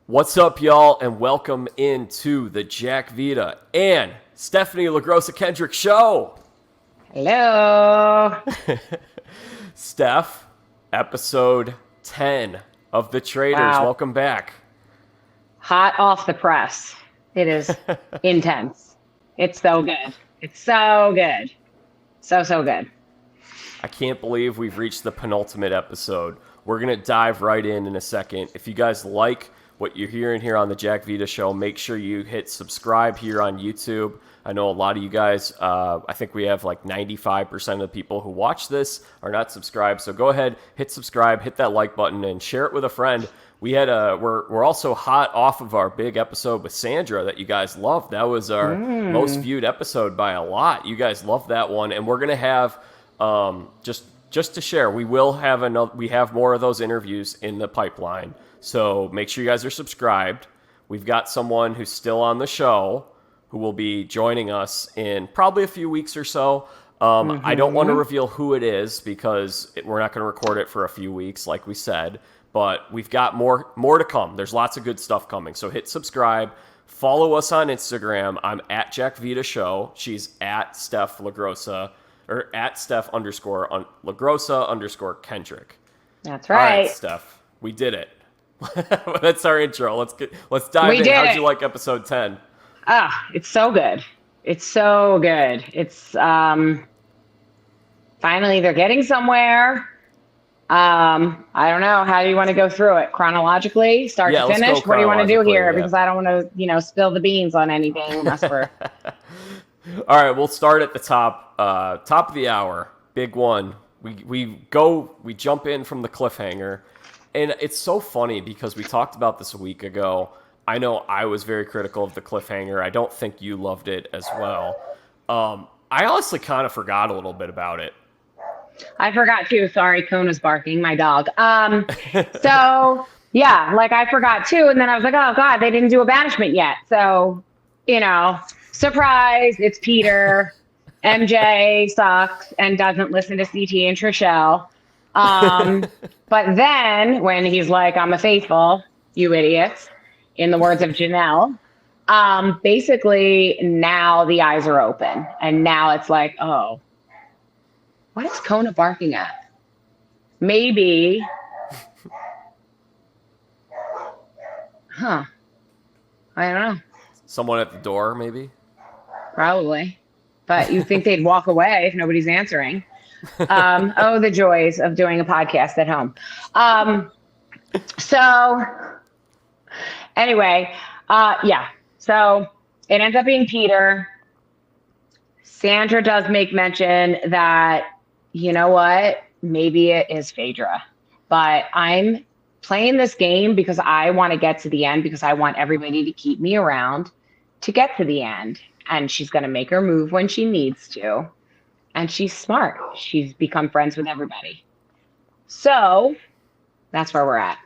What's up, y'all, and welcome into the Jack Vita and Stephenie LaGrossa Kendrick show. Hello. Steph, episode 10 of the Traitors. Wow. Welcome back. Hot off the press. It is intense. It's so good. It's so good. So good. I can't believe we've reached the penultimate episode. We're going to dive right in a second. If you guys like what you're hearing here on the Jack Vita show, make sure you hit subscribe here on YouTube. I know a lot of you guys, I think we have like 95% of the people who watch this are not subscribed. So go ahead, hit subscribe, hit that like button, and share it with a friend. We're also hot off of our big episode with Sandra that you guys loved. That was our most viewed episode by a lot. You guys loved that one, and we're gonna have just to share. We have more of those interviews in the pipeline. So make sure you guys are subscribed. We've got someone who's still on the show who will be joining us in probably a few weeks or so. I don't want to reveal who it is because we're not going to record it for a few weeks, like we said. But we've got more to come. There's lots of good stuff coming. So hit subscribe. Follow us on Instagram. I'm at Jack Vita Show. She's at Steph LaGrossa, or at Steph _LaGrossa _Kendrick. That's right. All right, Steph. We did it. That's our intro. Let's dive in. How'd you like episode 10? It's so good. It's so good. It's finally they're getting somewhere. I don't know. How do you want to go through it chronologically, start to finish? What do you want to do here? Yeah. Because I don't want to, spill the beans on anything unless we're. All right, we'll start at the top. Top of the hour, big one. We jump in from the cliffhanger. And it's so funny because we talked about this a week ago. I know I was very critical of the cliffhanger. I don't think you loved it as well. I honestly kind of forgot a little bit about it. I forgot too. Sorry, Kona's barking, my dog. So, yeah, I forgot too. And then I was like, oh, God, they didn't do a banishment yet. So, surprise, it's Peter. MJ sucks and doesn't listen to CT and Trishelle. But then when he's like, I'm a faithful, you idiots, in the words of Janelle, basically now the eyes are open. And now it's like, oh, what is Kona barking at? Maybe. I don't know. Someone at the door, maybe? Probably. But you think they'd walk away if nobody's answering. The joys of doing a podcast at home. So anyway, so it ends up being Peter. Sandra does make mention that, you know what, maybe it is Phaedra, but I'm playing this game because I want to get to the end, because I want everybody to keep me around to get to the end. And she's going to make her move when she needs to. And she's smart. She's become friends with everybody. So that's where we're at.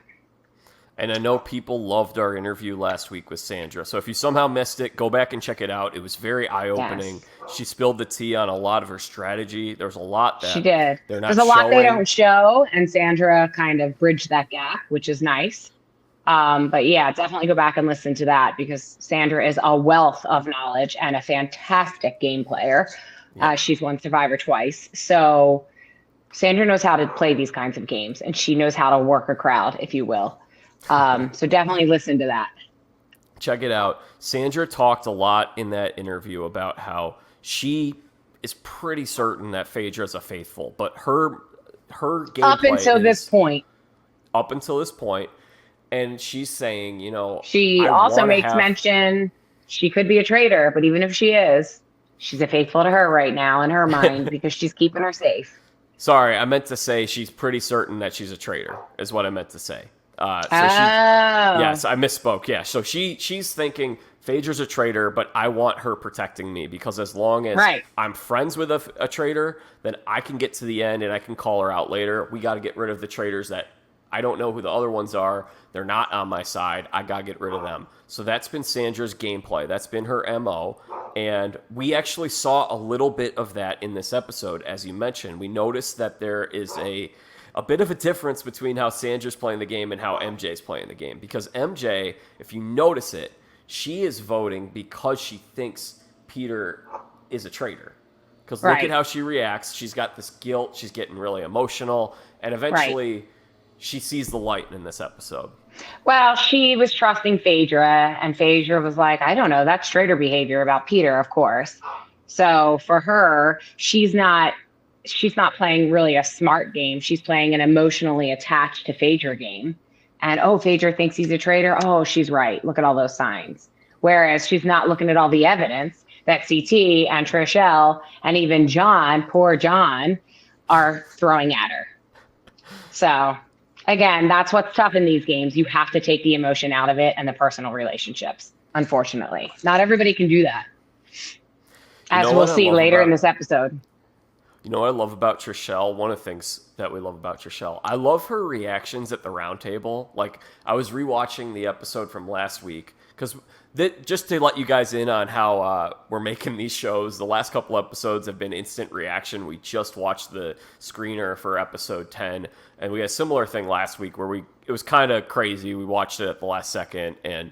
And I know people loved our interview last week with Sandra. So if you somehow missed it, go back and check it out. It was very eye-opening. Yes. She spilled the tea on a lot of her strategy. There's a lot that she did. They're not There's a lot they don't show, and Sandra kind of bridged that gap, which is nice. But yeah, definitely go back and listen to that, because Sandra is a wealth of knowledge and a fantastic game player. Yeah. She's won Survivor twice. So Sandra knows how to play these kinds of games, and she knows how to work a crowd, if you will. So definitely listen to that. Check it out. Sandra talked a lot in that interview about how she is pretty certain that Phaedra is a faithful, but her gameplay up until this point. And she's saying, she also makes mention she could be a traitor, but even if she is, she's a faithful to her right now in her mind because she's keeping her safe. Sorry, I meant to say she's pretty certain that she's a traitor, is what I meant to say. Yes, I misspoke. Yeah, so she's thinking Phaedra's a traitor, but I want her protecting me, because as long as I'm friends with a traitor, then I can get to the end and I can call her out later. We got to get rid of the traitors that I don't know who the other ones are. They're not on my side. I got to get rid of them. So that's been Sandra's gameplay. That's been her MO. And we actually saw a little bit of that in this episode. As you mentioned, we noticed that there is a bit of a difference between how Sandra's playing the game and how MJ's playing the game. Because MJ, if you notice it, she is voting because she thinks Peter is a traitor. Because look at how she reacts. She's got this guilt. She's getting really emotional. And eventually she sees the light in this episode. Well, she was trusting Phaedra, and Phaedra was like, I don't know, that's traitor behavior about Peter, of course. So for her, she's not playing really a smart game. She's playing an emotionally attached to Phaedra game. And, Phaedra thinks he's a traitor. Oh, she's right. Look at all those signs. Whereas she's not looking at all the evidence that CT and Trishelle and even John, poor John, are throwing at her. So, again, that's what's tough in these games. You have to take the emotion out of it and the personal relationships, unfortunately. Not everybody can do that, as we'll see later in this episode. You know what I love about Trishelle? One of the things that we love about Trishelle, I love her reactions at the roundtable. Like, I was rewatching the episode from last week, because just to let you guys in on how we're making these shows, the last couple episodes have been instant reaction. We just watched the screener for episode 10, and we had a similar thing last week where it was kind of crazy. We watched it at the last second, and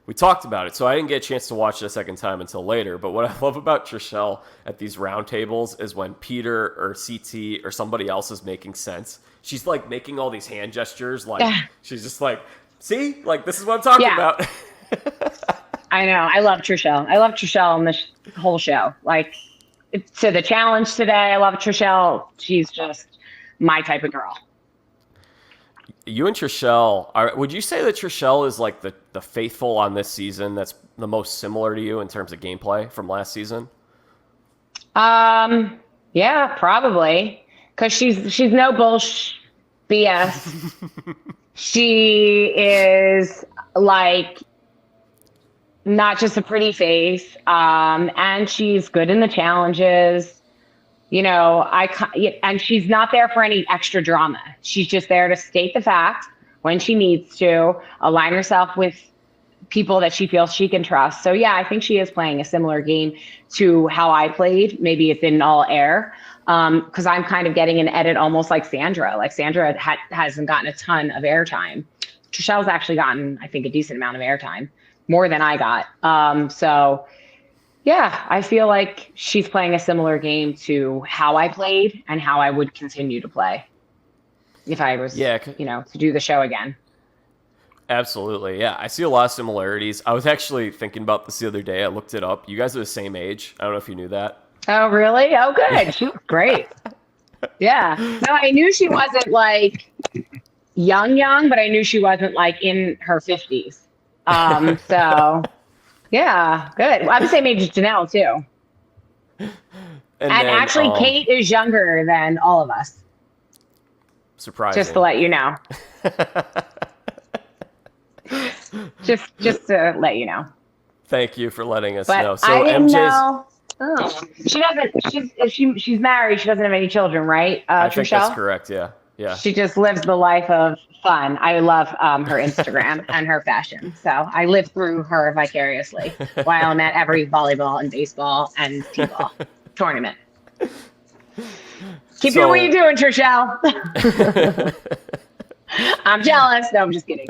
we talked about it. So I didn't get a chance to watch it a second time until later. But what I love about Trishelle at these roundtables is when Peter or CT or somebody else is making sense, she's like making all these hand gestures. Like, she's just like, see, like, this is what I'm talking about. I know. I love Trishelle. I love Trishelle in this whole show. Like, to the challenge today, I love Trishelle. She's just my type of girl. You and Trishelle, would you say that Trishelle is like the faithful on this season that's the most similar to you in terms of gameplay from last season? Yeah, probably. Because she's no bullshit BS. She is like not just a pretty face, and she's good in the challenges. You know, and she's not there for any extra drama. She's just there to state the fact when she needs to, align herself with people that she feels she can trust. So yeah, I think she is playing a similar game to how I played. Maybe it didn't all air, because I'm kind of getting an edit almost like Sandra. Like, Sandra hasn't gotten a ton of airtime. Trishelle's actually gotten, I think, a decent amount of airtime, more than I got. So yeah, I feel like she's playing a similar game to how I played and how I would continue to play if I was, to do the show again. Absolutely. Yeah, I see a lot of similarities. I was actually thinking about this the other day. I looked it up. You guys are the same age. I don't know if you knew that. Oh, really? Oh, good. She was great. Yeah. No, I knew she wasn't like young, but I knew she wasn't like in her 50s. So... yeah, good. Well, I'm the same age as Janelle, too. And then, actually, Kate is younger than all of us. Surprising. Just to let you know. just to let you know. Thank you for letting us but know. So I didn't MJ's... know. Oh, she doesn't. She's married. She doesn't have any children, right? I Trishelle? think that's correct. Yeah. Yeah. She just lives the life of fun. I love her Instagram and her fashion. So I live through her vicariously while I'm at every volleyball and baseball and t-ball tournament. Keep doing what you're doing, Trishelle. I'm jealous. No, I'm just kidding.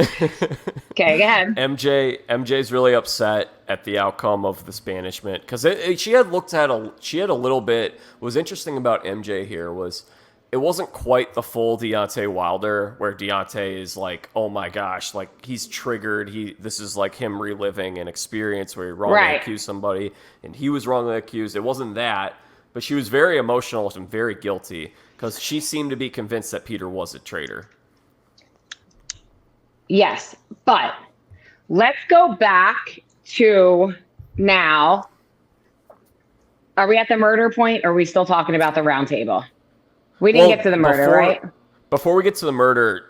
Okay, go ahead. MJ's really upset at the outcome of this banishment because she had a little bit. What was interesting about MJ here was it wasn't quite the full Deontay Wilder where Deontay is like, oh my gosh, like he's triggered. This is like him reliving an experience where he wrongly accused somebody and he was wrongly accused. It wasn't that, but she was very emotional and very guilty because she seemed to be convinced that Peter was a traitor. Yes, but let's go back to now. Are we at the murder point or are we still talking about the round table? We didn't get to the murder, right? Before we get to the murder,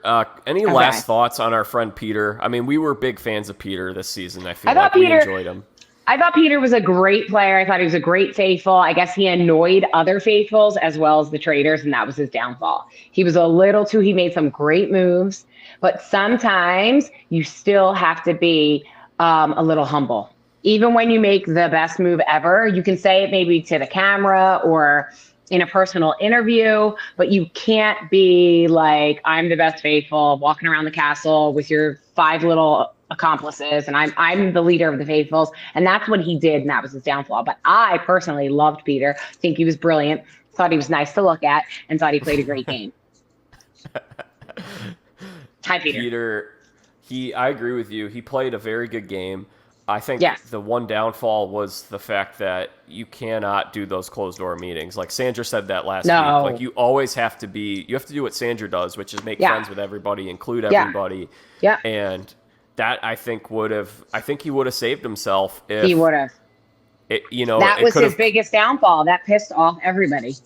any last thoughts on our friend Peter? I mean, we were big fans of Peter this season. I feel like we enjoyed him. I thought Peter was a great player. I thought he was a great faithful. I guess he annoyed other faithfuls as well as the traitors, and that was his downfall. He was a little too, he made some great moves, but sometimes you still have to be a little humble. Even when you make the best move ever, you can say it maybe to the camera or in a personal interview, but you can't be like, I'm the best faithful walking around the castle with your 5 little accomplices and I'm the leader of the faithfuls. And that's what he did, and that was his downfall. But I personally loved Peter, think he was brilliant, thought he was nice to look at, and thought he played a great game. Hi, Peter. I agree with you. He played a very good game. I think Yes. the one downfall was the fact that you cannot do those closed door meetings. Like Sandra said that last week. Like you always have to do what Sandra does, which is make friends with everybody, include everybody. Yeah. And that I think he would have saved himself if He would have. That was his biggest downfall. That pissed off everybody.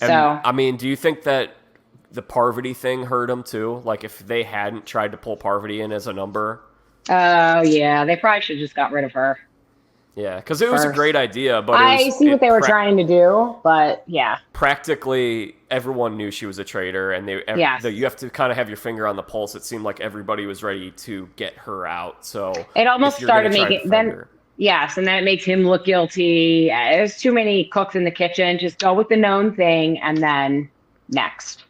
And, so I mean, do you think that the Parvati thing hurt him too? Like if they hadn't tried to pull Parvati in as a number? Oh, yeah. They probably should have just got rid of her. Yeah, because it was a great idea. But I see what they were trying to do, but yeah. Practically everyone knew she was a traitor, and you have to kind of have your finger on the pulse. It seemed like everybody was ready to get her out. So it almost started making then. Yes, and then it makes him look guilty. There's too many cooks in the kitchen. Just go with the known thing, and then next.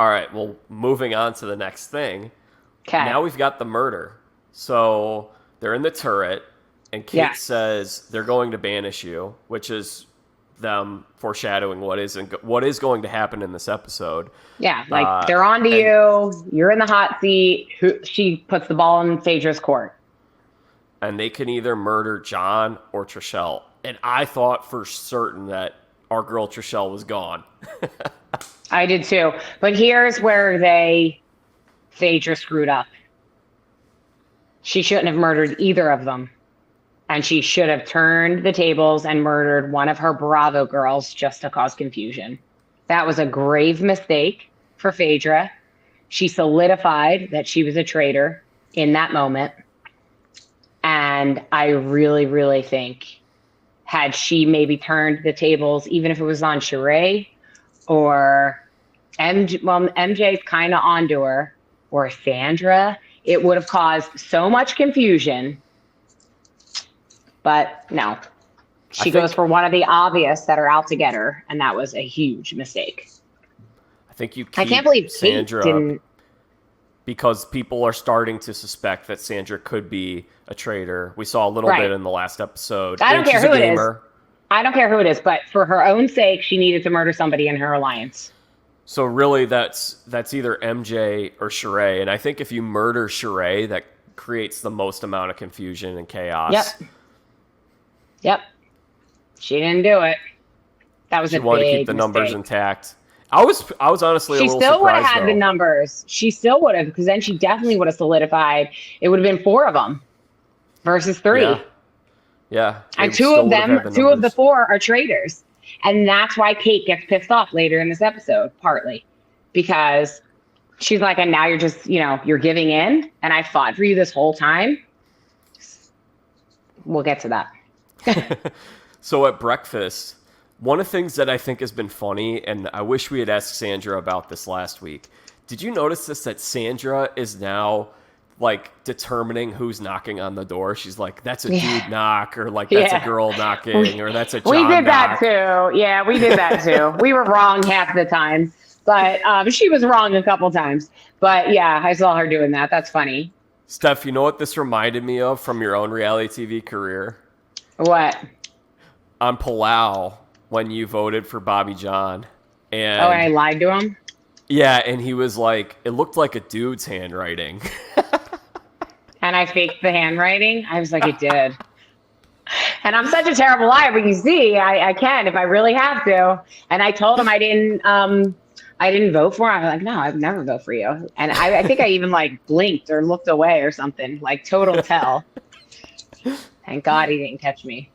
All right, well, moving on to the next thing. Okay. Now we've got the murder. So they're in the turret, and Kate says they're going to banish you, which is them foreshadowing what is going to happen in this episode. Yeah, like they're on to you. You're in the hot seat. She puts the ball in Phaedra's court. And they can either murder John or Trishelle. And I thought for certain that our girl Trishelle was gone. I did too. But here's where Phaedra screwed up. She shouldn't have murdered either of them. And she should have turned the tables and murdered one of her Bravo girls just to cause confusion. That was a grave mistake for Phaedra. She solidified that she was a traitor in that moment. And I really, really think had she maybe turned the tables, even if it was on Sheree or MJ's kind of onto her, or Sandra, it would have caused so much confusion. But no, she goes for one of the obvious that are out to get her, and that was a huge mistake. I think I can't believe Sandra didn't. Because people are starting to suspect that Sandra could be a traitor. We saw a little bit in the last episode. I don't care who it is. I don't care who it is, but for her own sake, she needed to murder somebody in her alliance. So really, that's either MJ or Sheree, and I think if you murder Sheree, that creates the most amount of confusion and chaos. Yep. She didn't do it. That was a big mistake. She wanted to keep the numbers intact. I was honestly a little surprised. She still would have had the numbers. She still would have, because then she definitely would have solidified. It would have been 4 of them versus 3. Yeah. And 2 of the 4 are traitors. And that's why Kate gets pissed off later in this episode, partly. Because she's like, and now you're just, you're giving in, and I fought for you this whole time. We'll get to that. So at breakfast, one of the things that I think has been funny, and I wish we had asked Sandra about this last week. Did you notice this, that Sandra is now like determining who's knocking on the door? She's like, that's a dude knock, or like that's a girl knocking, or that's a John We did knock. that too. Yeah, we did that too. We were wrong half the time, but she was wrong a couple times. But yeah, I saw her doing that. That's funny. Steph, you know what this reminded me of from your own reality TV career? What? On Palau, when you voted for Bobby John. And I lied to him? Yeah, and he was like, it looked like a dude's handwriting. And I faked the handwriting? I was like, it did. And I'm such a terrible liar, but you see, I can if I really have to. And I told him I didn't vote for him. I was like, no, I'd never vote for you. And I think I even like blinked or looked away or something, like total tell. Thank God he didn't catch me.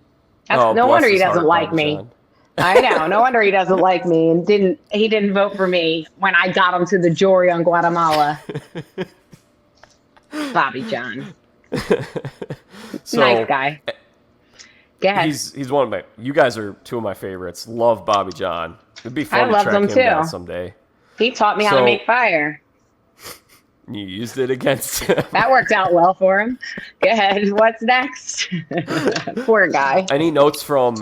No wonder he doesn't like me. John. I know. No wonder he doesn't like me and he didn't vote for me when I got him to the jury on Guatemala. Bobby John. Nice guy. Go ahead. He's one of you guys are 2 of my favorites. Love Bobby John. It'd be fun to track him down someday. He taught me how to make fire. You used it against him. That worked out well for him. Go ahead. What's next? Poor guy. Any notes from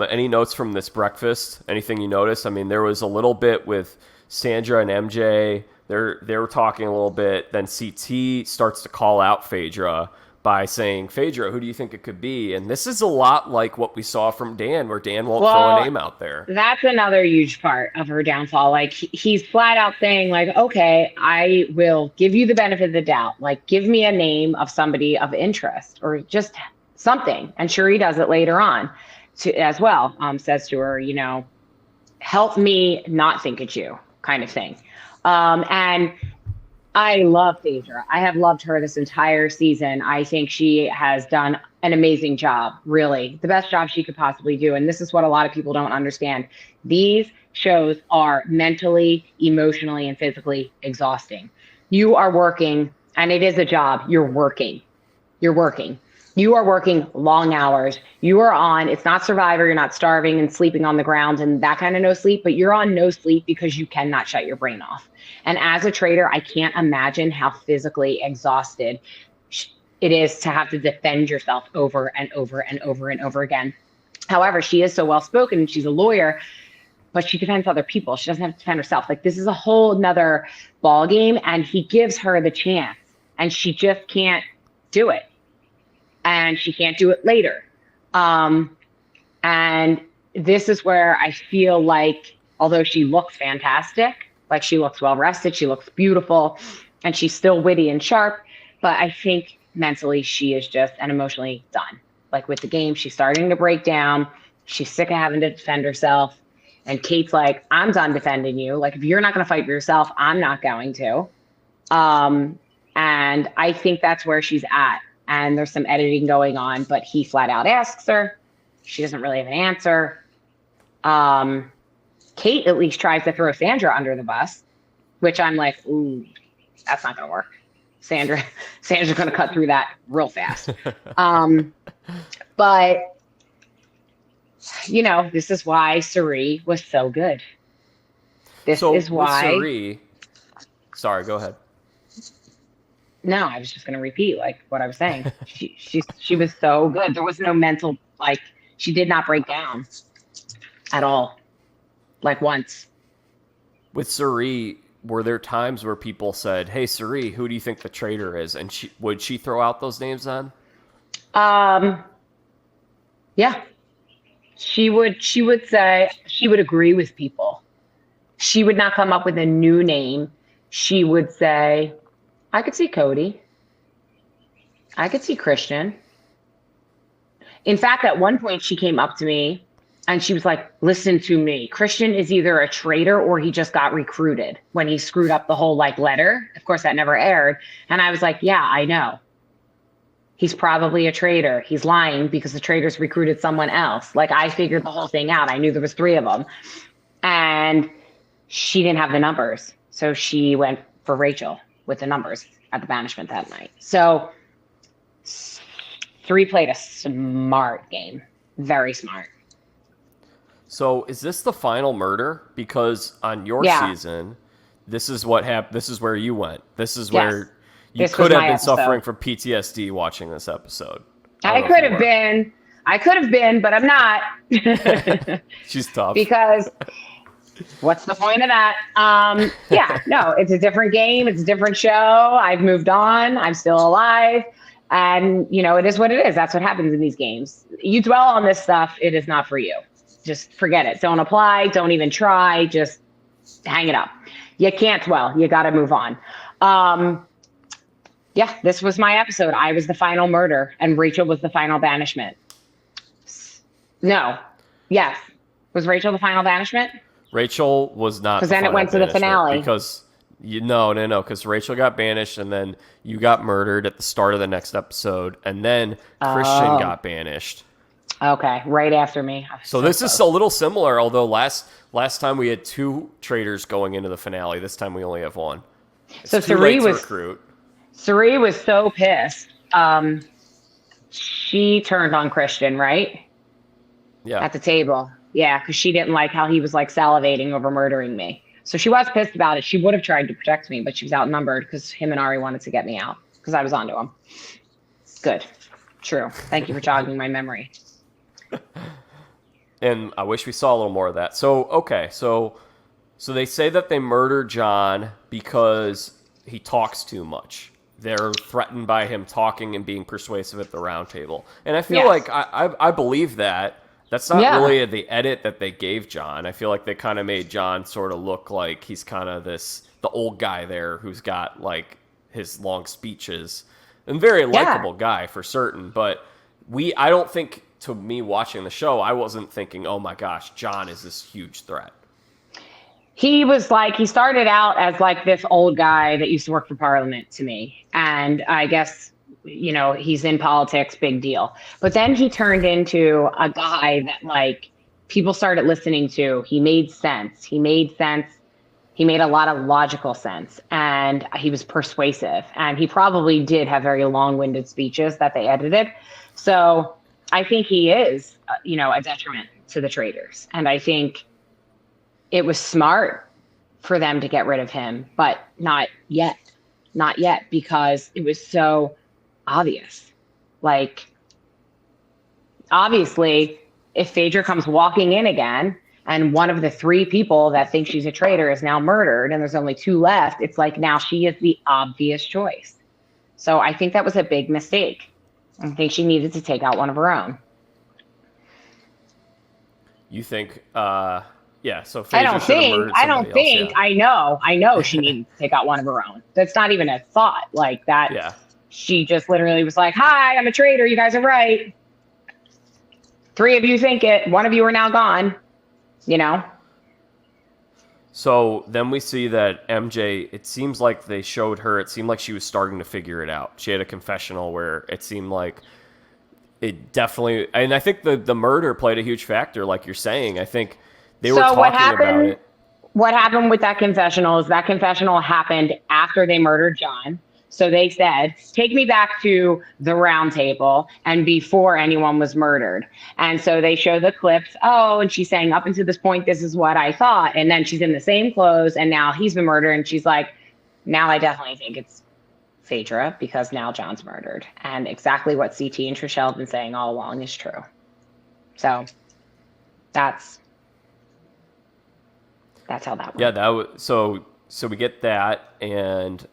this breakfast? Anything you noticed? I mean, there was a little bit with Sandra and MJ. They were talking a little bit. Then CT starts to call out Phaedra by saying, Phaedra, who do you think it could be? And this is a lot like what we saw from Dan, where Dan won't throw a name out there. That's another huge part of her downfall. Like, he's flat out saying, like, okay, I will give you the benefit of the doubt. Like, give me a name of somebody of interest or just something. And Cherie does it later on as well. Says to her, you know, help me not think it's you, kind of thing. And I love Phaedra. I have loved her this entire season. I think she has done an amazing job, really. The best job she could possibly do. And this is what a lot of people don't understand. These shows are mentally, emotionally, and physically exhausting. You are working, and it is a job. You're working. You're working. You are working long hours. You are on, it's not Survivor. You're not starving and sleeping on the ground and that kind of no sleep, but you're on no sleep because you cannot shut your brain off. And as a traitor, I can't imagine how physically exhausted it is to have to defend yourself over and over and over and over again. However, she is so well-spoken and she's a lawyer, but she defends other people. She doesn't have to defend herself. Like, this is a whole nother ball game, and he gives her the chance and she just can't do it. And she can't do it later. And this is where I feel like, although she looks fantastic, like she looks well rested, she looks beautiful, and she's still witty and sharp, but I think mentally she is just and emotionally done. Like, with the game, she's starting to break down. She's sick of having to defend herself. And Kate's like, I'm done defending you. Like, if you're not going to fight for yourself, I'm not going to. And I think that's where she's at. And there's some editing going on, but he flat out asks her. She doesn't really have an answer. Kate at least tries to throw Sandra under the bus, which I'm like, ooh, that's not going to work. Sandra's going to cut through that real fast. But, you know, this is why Cirie was so good. This is why. Cirie, sorry, go ahead. No, I was just going to repeat like what I was saying. She was so good. There was no mental, like, she did not break down at all, like once. With Cirie, were there times where people said, "Hey, Cirie, who do you think the traitor is?" And would she throw out those names then? Yeah. She would say, she would agree with people. She would not come up with a new name. She would say, I could see Cody. I could see Christian. In fact, at one point she came up to me and she was like, listen to me. Christian is either a traitor or he just got recruited when he screwed up the whole like letter. Of course, that never aired. And I was like, yeah, I know. He's probably a traitor. He's lying because the traitors recruited someone else. Like, I figured the whole thing out. I knew there was 3 of them. And she didn't have the numbers. So she went for Rachel with the numbers at the banishment that night. So Cirie played a smart game. Very smart. So is this the final murder? Because on your season, this is what happened. This is where you went. This is where you could have been suffering from PTSD watching this episode. I could have been, but I'm not. She's tough. Because what's the point of that? No, it's a different game. It's a different show. I've moved on. I'm still alive. And, you know, it is what it is. That's what happens in these games. You dwell on this stuff. It is not for you. Just forget it. Don't apply. Don't even try. Just hang it up. You can't dwell. You got to move on. This was my episode. I was the final murder and Rachel was the final banishment. No. Yes. Was Rachel the final banishment? Rachel was not. Because then it went to the finale. Because because Rachel got banished and then you got murdered at the start of the next episode, and then Christian got banished. Okay, right after me. So this is a little similar, although last time we had 2 traitors going into the finale. This time we only have 1. So Cirie was so pissed. She turned on Christian, right? Yeah. At the table. Yeah, because she didn't like how he was like salivating over murdering me. So she was pissed about it. She would have tried to protect me, but she was outnumbered because him and Ari wanted to get me out because I was onto him. Good. True. Thank you for jogging my memory. And I wish we saw a little more of that. So, okay. So they say that they murdered John because he talks too much. They're threatened by him talking and being persuasive at the round table. And I feel like I believe that. That's not really the edit that they gave John. I feel like they kind of made John sort of look like he's kind of the old guy there who's got like his long speeches and very likable guy for certain. But I don't think, to me watching the show, I wasn't thinking, oh my gosh, John is this huge threat. He was like, he started out as like this old guy that used to work for Parliament to me. And I guess, you know, he's in politics, big deal. But then he turned into a guy that like people started listening to. He made sense. He made a lot of logical sense, and he was persuasive, and he probably did have very long-winded speeches that they edited. So I think he is, you know, a detriment to the Traitors. And I think it was smart for them to get rid of him, but not yet, because it was so obvious. Like, obviously, if Phaedra comes walking in again and one of the 3 people that think she's a traitor is now murdered and there's only 2 left, it's like now she is the obvious choice. So I think that was a big mistake. I think she needed to take out one of her own. You think, so Phaedra I don't think, I know she needed to take out one of her own. That's not even a thought like that. Yeah. She just literally was like, hi, I'm a traitor. You guys are right. 3 of you think it. 1 of you are now gone, you know? So then we see that MJ, it seems like they showed her, it seemed like she was starting to figure it out. She had a confessional where it seemed like it definitely, and I think the murder played a huge factor, like you're saying. I think they were talking about it. What happened with that confessional is that confessional happened after they murdered John. So they said, take me back to the round table and before anyone was murdered. And so they show the clips. Oh, and she's saying, up until this point, this is what I thought. And then she's in the same clothes and now he's been murdered. And she's like, now I definitely think it's Phaedra because now John's murdered. And exactly what CT and Trishelle have been saying all along is true. So that's how that went. Yeah, so we get that, and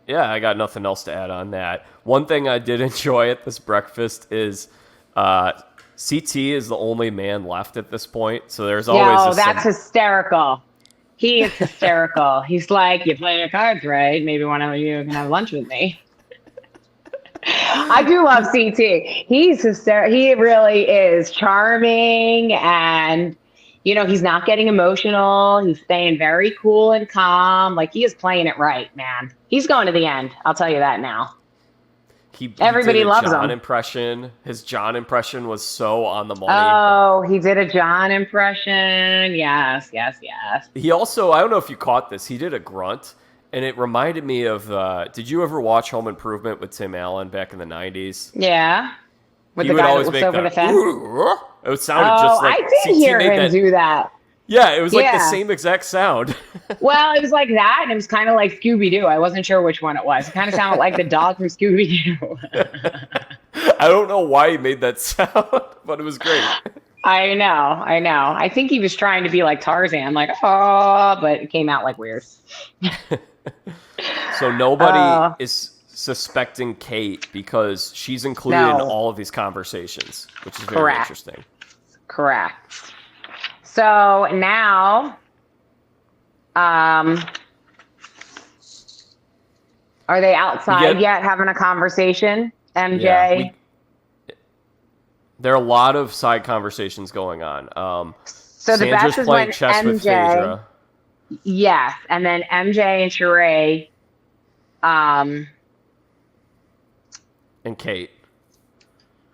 yeah, I got nothing else to add on that. One thing I did enjoy at this breakfast is CT is the only man left at this point, so there's always that's hysterical. He is hysterical. He's like, you play your cards right, maybe one of you can have lunch with me. I do love CT. He's hysterical. He really is charming, and you know, he's not getting emotional. He's staying very cool and calm. Like, he is playing it right, man. He's going to the end. I'll tell you that now. Everybody loves him. His John impression was so on the money. Oh, he did a John impression. Yes. He also, I don't know if you caught this, he did a grunt, and it reminded me of, did you ever watch Home Improvement with Tim Allen back in the 90s? Yeah. With the guy that looks over the fence? It sounded just like... I did hear him do that. Yeah, it was like the same exact sound. Well, it was like that, and it was kind of like Scooby-Doo. I wasn't sure which one it was. It kind of sounded like the dog from Scooby-Doo. I don't know why he made that sound, but it was great. I know. I think he was trying to be like Tarzan, like, oh, but it came out like weird. So nobody is suspecting Kate because she's included in all of these conversations, which is very interesting. Correct. So now, are they outside yet having a conversation? MJ? Yeah, there are a lot of side conversations going on. So the Sandra's best is playing when chess with Phaedra. Yes, and then MJ and Sheree, and Kate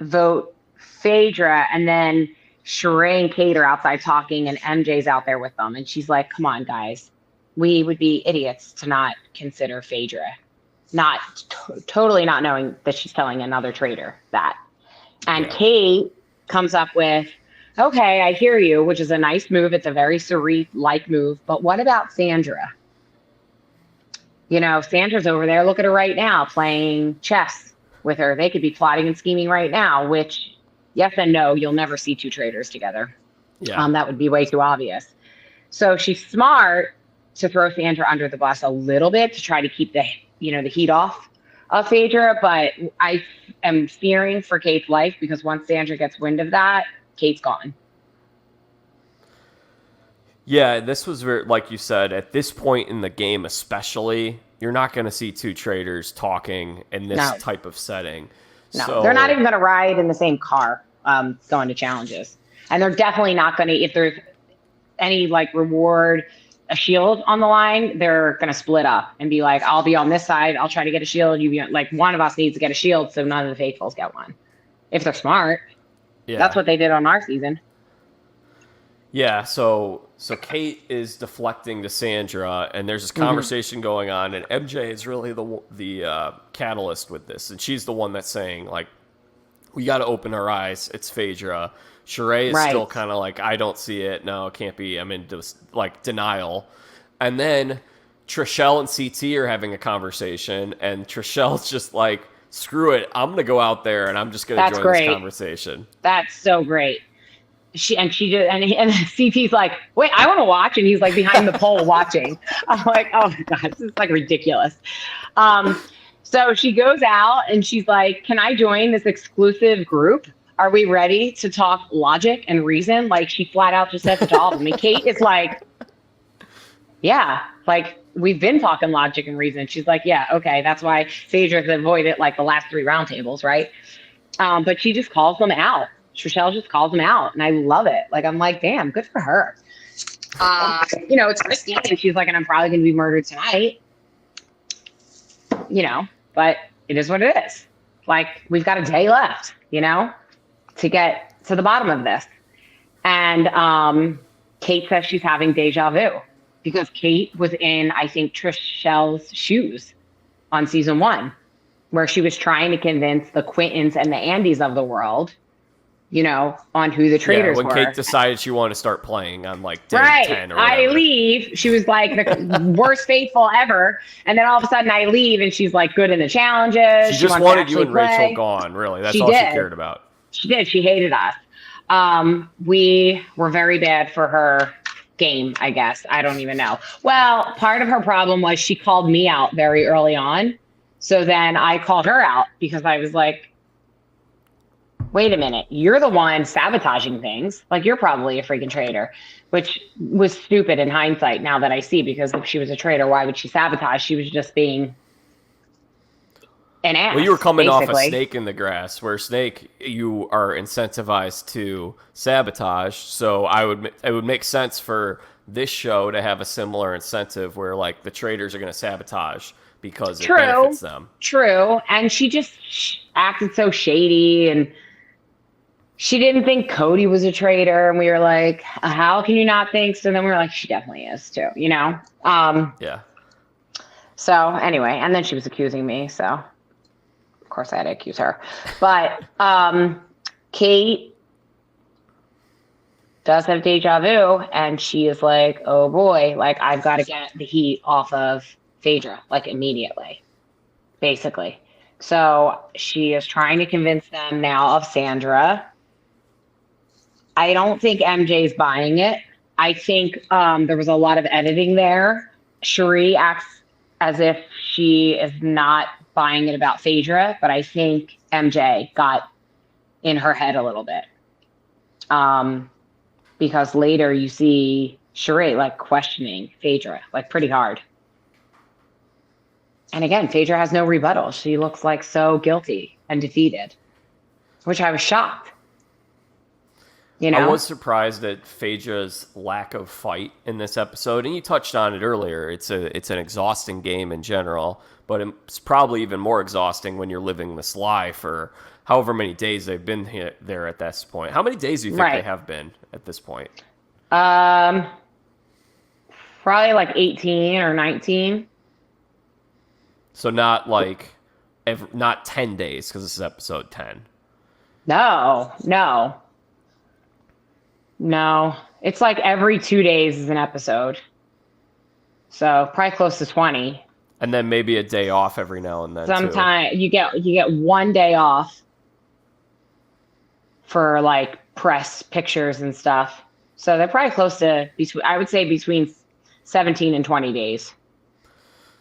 vote Phaedra, and then Sheree and Kate are outside talking, and MJ's out there with them, and she's like, "Come on, guys, we would be idiots to not consider Phaedra, not totally not knowing that she's telling another traitor that." And Kate comes up with, Okay, I hear you, which is a nice move. It's a very Cerise-like move. But what about Sandra? Sandra's over there. Look at her right now playing chess with her. They could be plotting and scheming right now, which, yes and no, you'll never see two traitors together. Yeah. That would be way too obvious. So she's smart to throw Sandra under the bus a little bit to try to keep the heat off of Phaedra. But I am fearing for Kate's life because once Sandra gets wind of that, Kate's gone. Yeah, this was very, like you said, at this point in the game especially, you're not going to see two traitors talking in this type of setting. No, so, they're not even going to ride in the same car going to challenges. And they're definitely not going to, if there's any reward, a shield on the line, they're going to split up and be like, I'll be on this side. I'll try to get a shield. You be one of us needs to get a shield so none of the faithfuls get one. If they're smart. Yeah. That's what they did on our season. Yeah, so Kate is deflecting to Sandra, and there's this conversation going on, and MJ is really the catalyst with this, and she's the one that's saying, we got to open our eyes. It's Phaedra. Sheree is still kind of I don't see it. No, it can't be. I'm in denial. And then Trishelle and CT are having a conversation, and Trishelle's just screw it. I'm going to go out there, and I'm just going to join this conversation. That's so great. And CT's like, wait, I want to watch. And he's behind the pole watching. I'm like, oh my God, this is ridiculous. So she goes out and she's like, can I join this exclusive group? Are we ready to talk logic and reason? She flat out just said to all of them. And Kate is yeah, we've been talking logic and reason. She's like, yeah, okay. That's why Phaedra's avoided the last 3 roundtables, right? But she just calls them out. Trishelle just calls them out, and I love it. I'm like, damn, good for her. It's risky, and she's like, and I'm probably going to be murdered tonight. But it is what it is. We've got a day left, to get to the bottom of this. And Kate says she's having deja vu because Kate was in, I think, Trishelle's shoes on season 1, where she was trying to convince the Quintons and the Andys of the world on who the traitors were. When Kate decided she wanted to start playing on day 10 or whatever. I leave. She was the worst faithful ever. And then all of a sudden I leave and she's good in the challenges. She just wanted you and Rachel gone, really. That's all she cared about. She did. She hated us. We were very bad for her game, I guess. I don't even know. Well, part of her problem was she called me out very early on. So then I called her out because I was like, wait a minute, you're the one sabotaging things. You're probably a freaking traitor, which was stupid in hindsight now that I see, because if she was a traitor, why would she sabotage? She was just being an ass. Well, you were coming off a snake in the grass, where snake, you are incentivized to sabotage. So it would make sense for this show to have a similar incentive where the traitors are going to sabotage because it benefits them. True. And she just acted so shady, and she didn't think Cody was a traitor, and we were like, how can you not think? So then we were like, she definitely is too, Yeah. So anyway, and then she was accusing me, so of course I had to accuse her. But Kate does have deja vu, and she is like, oh boy, I've got to get the heat off of Phaedra, immediately, basically. So she is trying to convince them now of Sandra. I don't think MJ's buying it. I think there was a lot of editing there. Sheree acts as if she is not buying it about Phaedra, but I think MJ got in her head a little bit. Because later you see Sheree questioning Phaedra pretty hard. And again, Phaedra has no rebuttal. She looks so guilty and defeated, which I was shocked. I was surprised at Phaedra's lack of fight in this episode, and you touched on it earlier. It's an exhausting game in general, but it's probably even more exhausting when you're living this lie for however many days they've been there at this point. How many days do you think they have been at this point? Probably 18 or 19. So not not 10 days, because this is episode 10. No. No, it's like every 2 days is an episode. So probably close to 20. And then maybe a day off every now and then too. Sometimes you get 1 day off for like press pictures and stuff. So they're probably close to I would say between 17 and 20 days.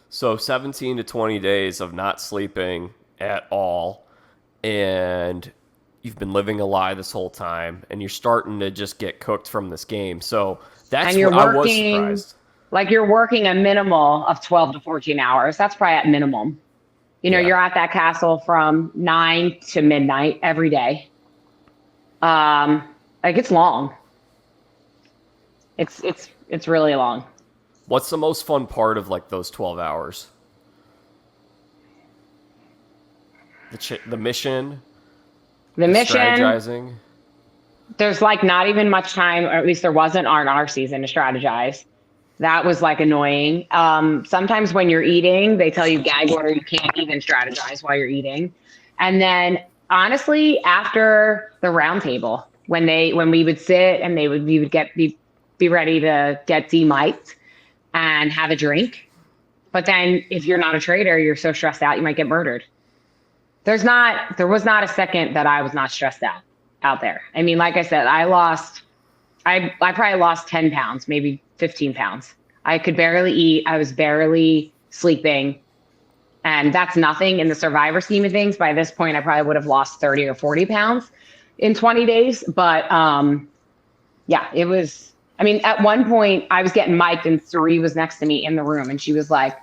So 17 to 20 days of not sleeping at all, and you've been living a lie this whole time, and you're starting to just get cooked from this game. So that's what I was surprised. Like you're working a minimal of 12 to 14 hours. That's probably at minimum. You're at that castle from 9 to midnight every day. Like it's long. It's really long. What's the most fun part of like those 12 hours? The mission. The mission. Strategizing. There's like not even much time, or at least there wasn't on our season to strategize. That was like annoying. Sometimes when you're eating, they tell you gag order, you can't even strategize while you're eating. And then honestly, after the roundtable, when we would sit and we would be ready to get demiked and have a drink. But then if you're not a traitor, you're so stressed out, you might get murdered. There was not a second that I was not stressed out there. I mean, like I said, I probably lost 10 pounds, maybe 15 pounds. I could barely eat. I was barely sleeping. And that's nothing in the survivor scheme of things. By this point, I probably would have lost 30 or 40 pounds in 20 days. But yeah, it was, I mean, at one point I was getting mic'd and Suri was next to me in the room and she was like,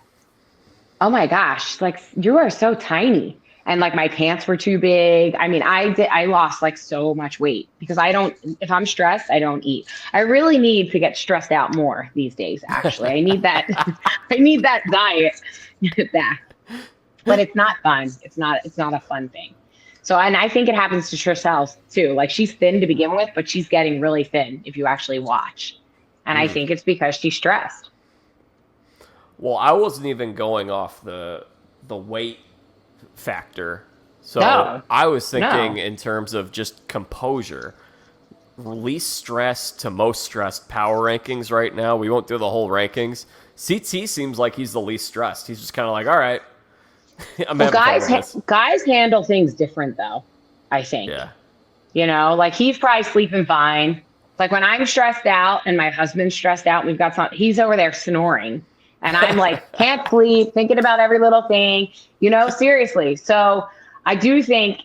oh my gosh, like you are so tiny. And like my pants were too big. I mean, I lost like so much weight because if I'm stressed, I don't eat. I really need to get stressed out more these days. Actually, I need that diet back, but it's not fun. It's not a fun thing. So, and I think it happens to Trishelle too. Like she's thin to begin with, but she's getting really thin if you actually watch. And I think it's because she's stressed. Well, I wasn't even going off the weight factor. So I was thinking in terms of just composure. Least stressed to most stressed power rankings right now. We won't do the whole rankings. CT seems like he's the least stressed. He's just kind of like, all right. Guys handle things different though, I think. Yeah. Like he's probably sleeping fine. Like when I'm stressed out and my husband's stressed out, he's over there snoring. And I'm like, can't sleep, thinking about every little thing, seriously. So I do think,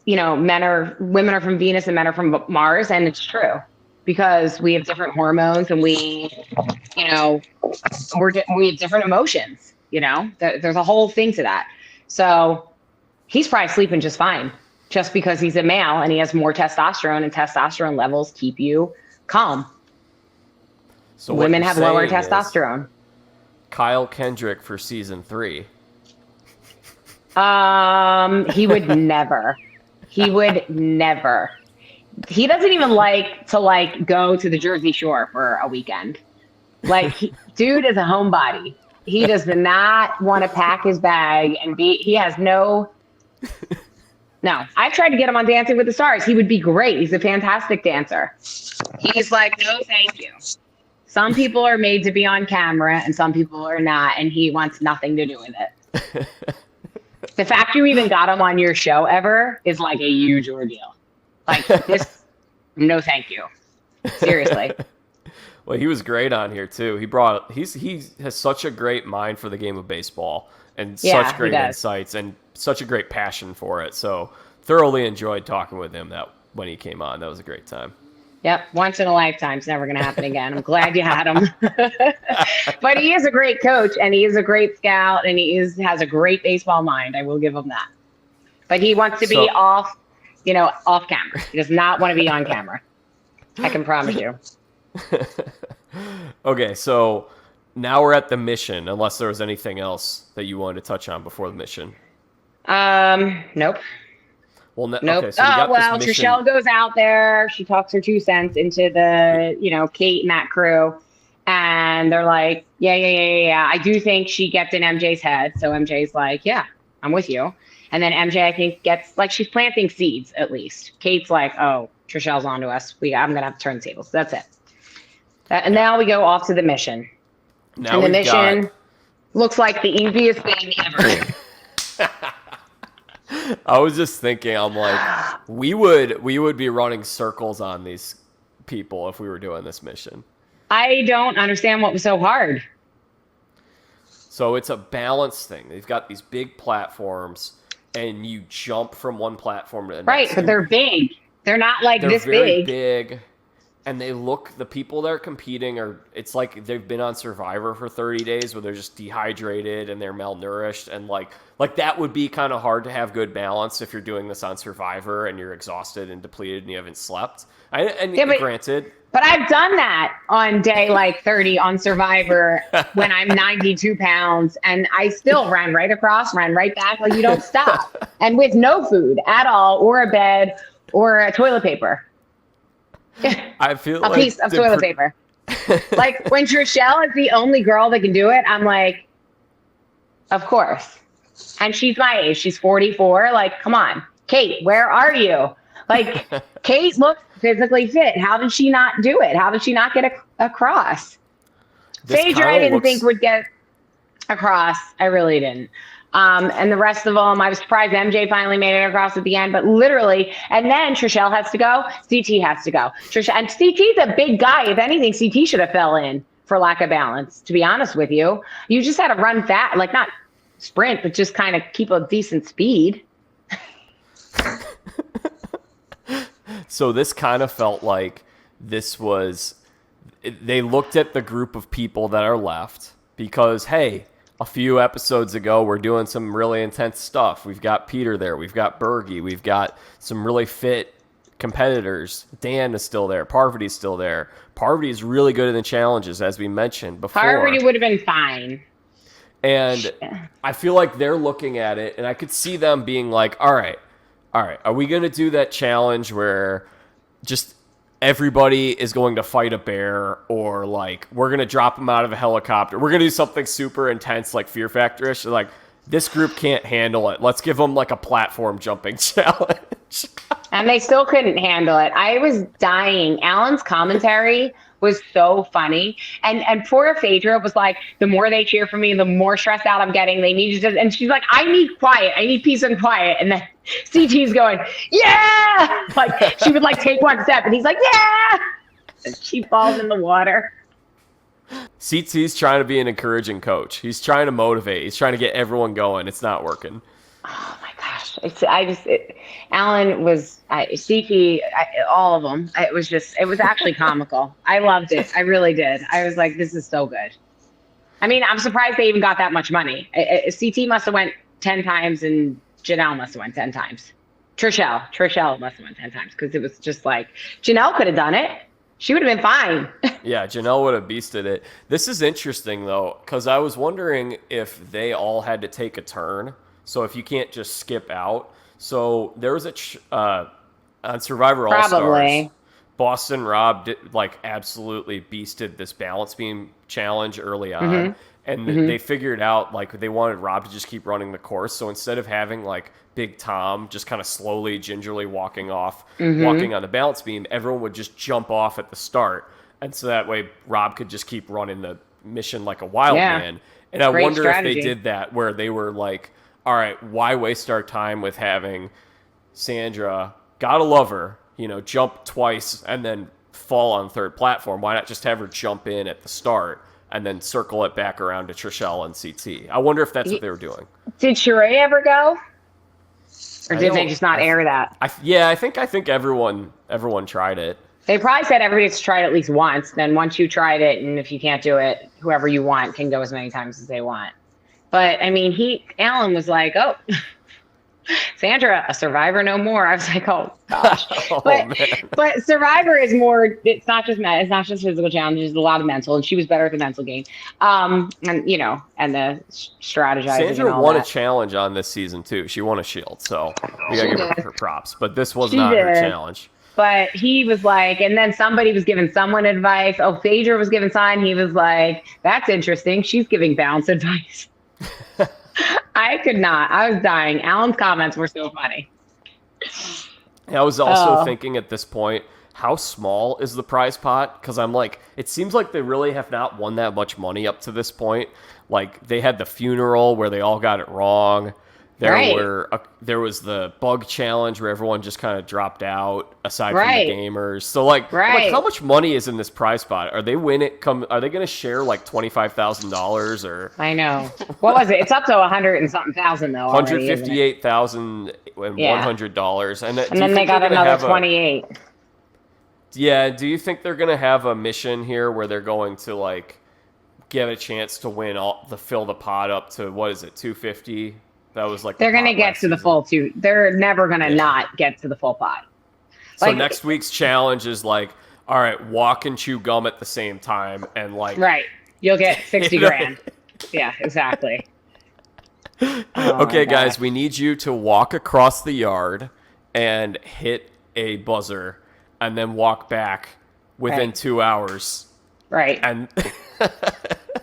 women are from Venus and men are from Mars. And it's true because we have different hormones and we have different emotions, there's a whole thing to that. So he's probably sleeping just fine just because he's a male and he has more testosterone and testosterone levels keep you calm. So women have lower testosterone. Kyle Kendrick for season 3. He would never. He would never. He doesn't even like to go to the Jersey Shore for a weekend. Dude is a homebody. He does not want to pack his bag and he has no. I tried to get him on Dancing with the Stars. He would be great. He's a fantastic dancer. He's like, no, thank you. Some people are made to be on camera and some people are not, and he wants nothing to do with it. The fact you even got him on your show ever is like a huge ordeal. Like this, no thank you. Seriously. Well, he was great on here too. He has such a great mind for the game of baseball and such great insights and such a great passion for it. So thoroughly enjoyed talking with him when he came on. That was a great time. Yep, once in a lifetime. It's never going to happen again. I'm glad you had him. But he is a great coach, and he is a great scout, and has a great baseball mind. I will give him that. But he wants to be off camera. He does not want to be on camera. I can promise you. Okay, so now we're at the mission, unless there was anything else that you wanted to touch on before the mission. Nope. Well, nope. Okay, so Trishelle goes out there. She talks her 2 cents into the, Kate and that crew. And they're like, yeah. I do think she gets in MJ's head. So MJ's like, yeah, I'm with you. And then MJ, I think, gets like she's planting seeds at least. Kate's like, oh, Trishelle's onto us. I'm gonna have to turn tables. That's it. And now we go off to the mission. Now and the mission looks like the easiest thing ever. I was just thinking, I'm like, we would be running circles on these people if we were doing this mission. I don't understand what was so hard. So it's a balance thing. They've got these big platforms, and you jump from one platform to the next. Right, but they're big. They're not like this big. They're very big, and the people that are competing it's like they've been on Survivor for 30 days where they're just dehydrated and they're malnourished, and like that would be kind of hard to have good balance if you're doing this on Survivor and you're exhausted and depleted and you haven't slept. Granted. But I've done that on day like 30 on Survivor when I'm 92 pounds and I still ran right across, ran right back. Like you don't stop. And with no food at all, or a bed, or a toilet paper. I feel a piece of toilet paper. Like when Trishelle is the only girl that can do it, I'm like, of course. And she's my age. She's 44. Like, come on. Kate, where are you? Like, Kate looks physically fit. How did she not do it? How did she not get across? Phaedra, I didn't think would get across. I really didn't. And the rest of them, I was surprised MJ finally made it across at the end, but literally, and then Trishelle has to go, CT has to go. And CT's a big guy. If anything, CT should have fell in for lack of balance, to be honest with you. You just had to run fast, like not sprint, but just kind of keep a decent speed. So this kind of felt like they looked at the group of people that are left because, hey, a few episodes ago, we're doing some really intense stuff. We've got Peter there. We've got Bergie. We've got some really fit competitors. Dan is still there. Parvati's still there. Parvati is really good in the challenges, as we mentioned before. Parvati would have been fine. And I feel like they're looking at it, and I could see them being like, all right, are we going to do that challenge where just everybody is going to fight a bear, or like we're going to drop them out of a helicopter? We're going to do something super intense like Fear Factor-ish. Like, this group can't handle it. Let's give them like a platform jumping challenge. And they still couldn't handle it. I was dying. Alan's commentary was so funny. And poor Phaedra was like, the more they cheer for me, the more stressed out I'm getting. They need to, and she's like, I need quiet. I need peace and quiet. And then CT's going, yeah! Like, she would like take one step and he's like, yeah! And she falls in the water. CT's trying to be an encouraging coach. He's trying to motivate. He's trying to get everyone going. It's not working. Oh my gosh. Alan was, CT, all of them. It was actually comical. I loved it. I really did. I was like, this is so good. I mean, I'm surprised they even got that much money. CT must have went 10 times and Janelle must have went 10 times. Trishelle must have went 10 times because it was just like, Janelle could have done it. She would have been fine. Yeah, Janelle would have beasted it. This is interesting, though, because I was wondering if they all had to take a turn. So if you can't just skip out. So there was on Survivor All-Stars, Boston Rob absolutely beasted this balance beam challenge early on. Mm-hmm. And they figured out, like, they wanted Rob to just keep running the course. So instead of having, like, Big Tom just kind of slowly, gingerly walking on the balance beam, everyone would just jump off at the start. And so that way Rob could just keep running the mission like a wild man. And I wonder strategy. If they did that where they were like, all right, why waste our time with having Sandra, gotta love her, jump twice and then fall on third platform? Why not just have her jump in at the start and then circle it back around to Trishelle and CT? I wonder if that's what they were doing. Did Sheree ever go? Or did they just not air that? I think everyone tried it. They probably said everybody's tried it at least once. Then once you tried it, and if you can't do it, whoever you want can go as many times as they want. But I mean, Alan was like, "Oh, Sandra, a survivor no more." I was like, "Oh gosh." But Survivor is more. It's not just physical challenges. It's a lot of mental, and she was better at the mental game. And the strategizing. Sandra won a challenge on this season too. She won a shield, so we gotta give her props. But this was not her challenge. But he was like, and then somebody was giving someone advice. Oh, Phaedra was giving sign. He was like, "That's interesting. She's giving balance advice." I could not. I was dying. Alan's comments were so funny. I was also thinking at this point, how small is the prize pot? Because I'm like, it seems like they really have not won that much money up to this point. Like, they had the funeral where they all got it wrong. There was the bug challenge where everyone just kind of dropped out, aside from the gamers. So I'm like, how much money is in this prize pot? Are they Are they going to share like $25,000 or? I know. What was it? It's up to 100 and something thousand though. $158,100, and then they got another 28. Yeah. Do you think they're going to have a mission here where they're going to like get a chance to win fill the pot up to, what is it, 250? That was like they're going to get to the full two. They're never going to not get to the full pot. So next week's challenge is like, all right, walk and chew gum at the same time, and like, right, you'll get 60 grand. Yeah, exactly. Okay, guys, we need you to walk across the yard and hit a buzzer, and then walk back within 2 hours. Right. And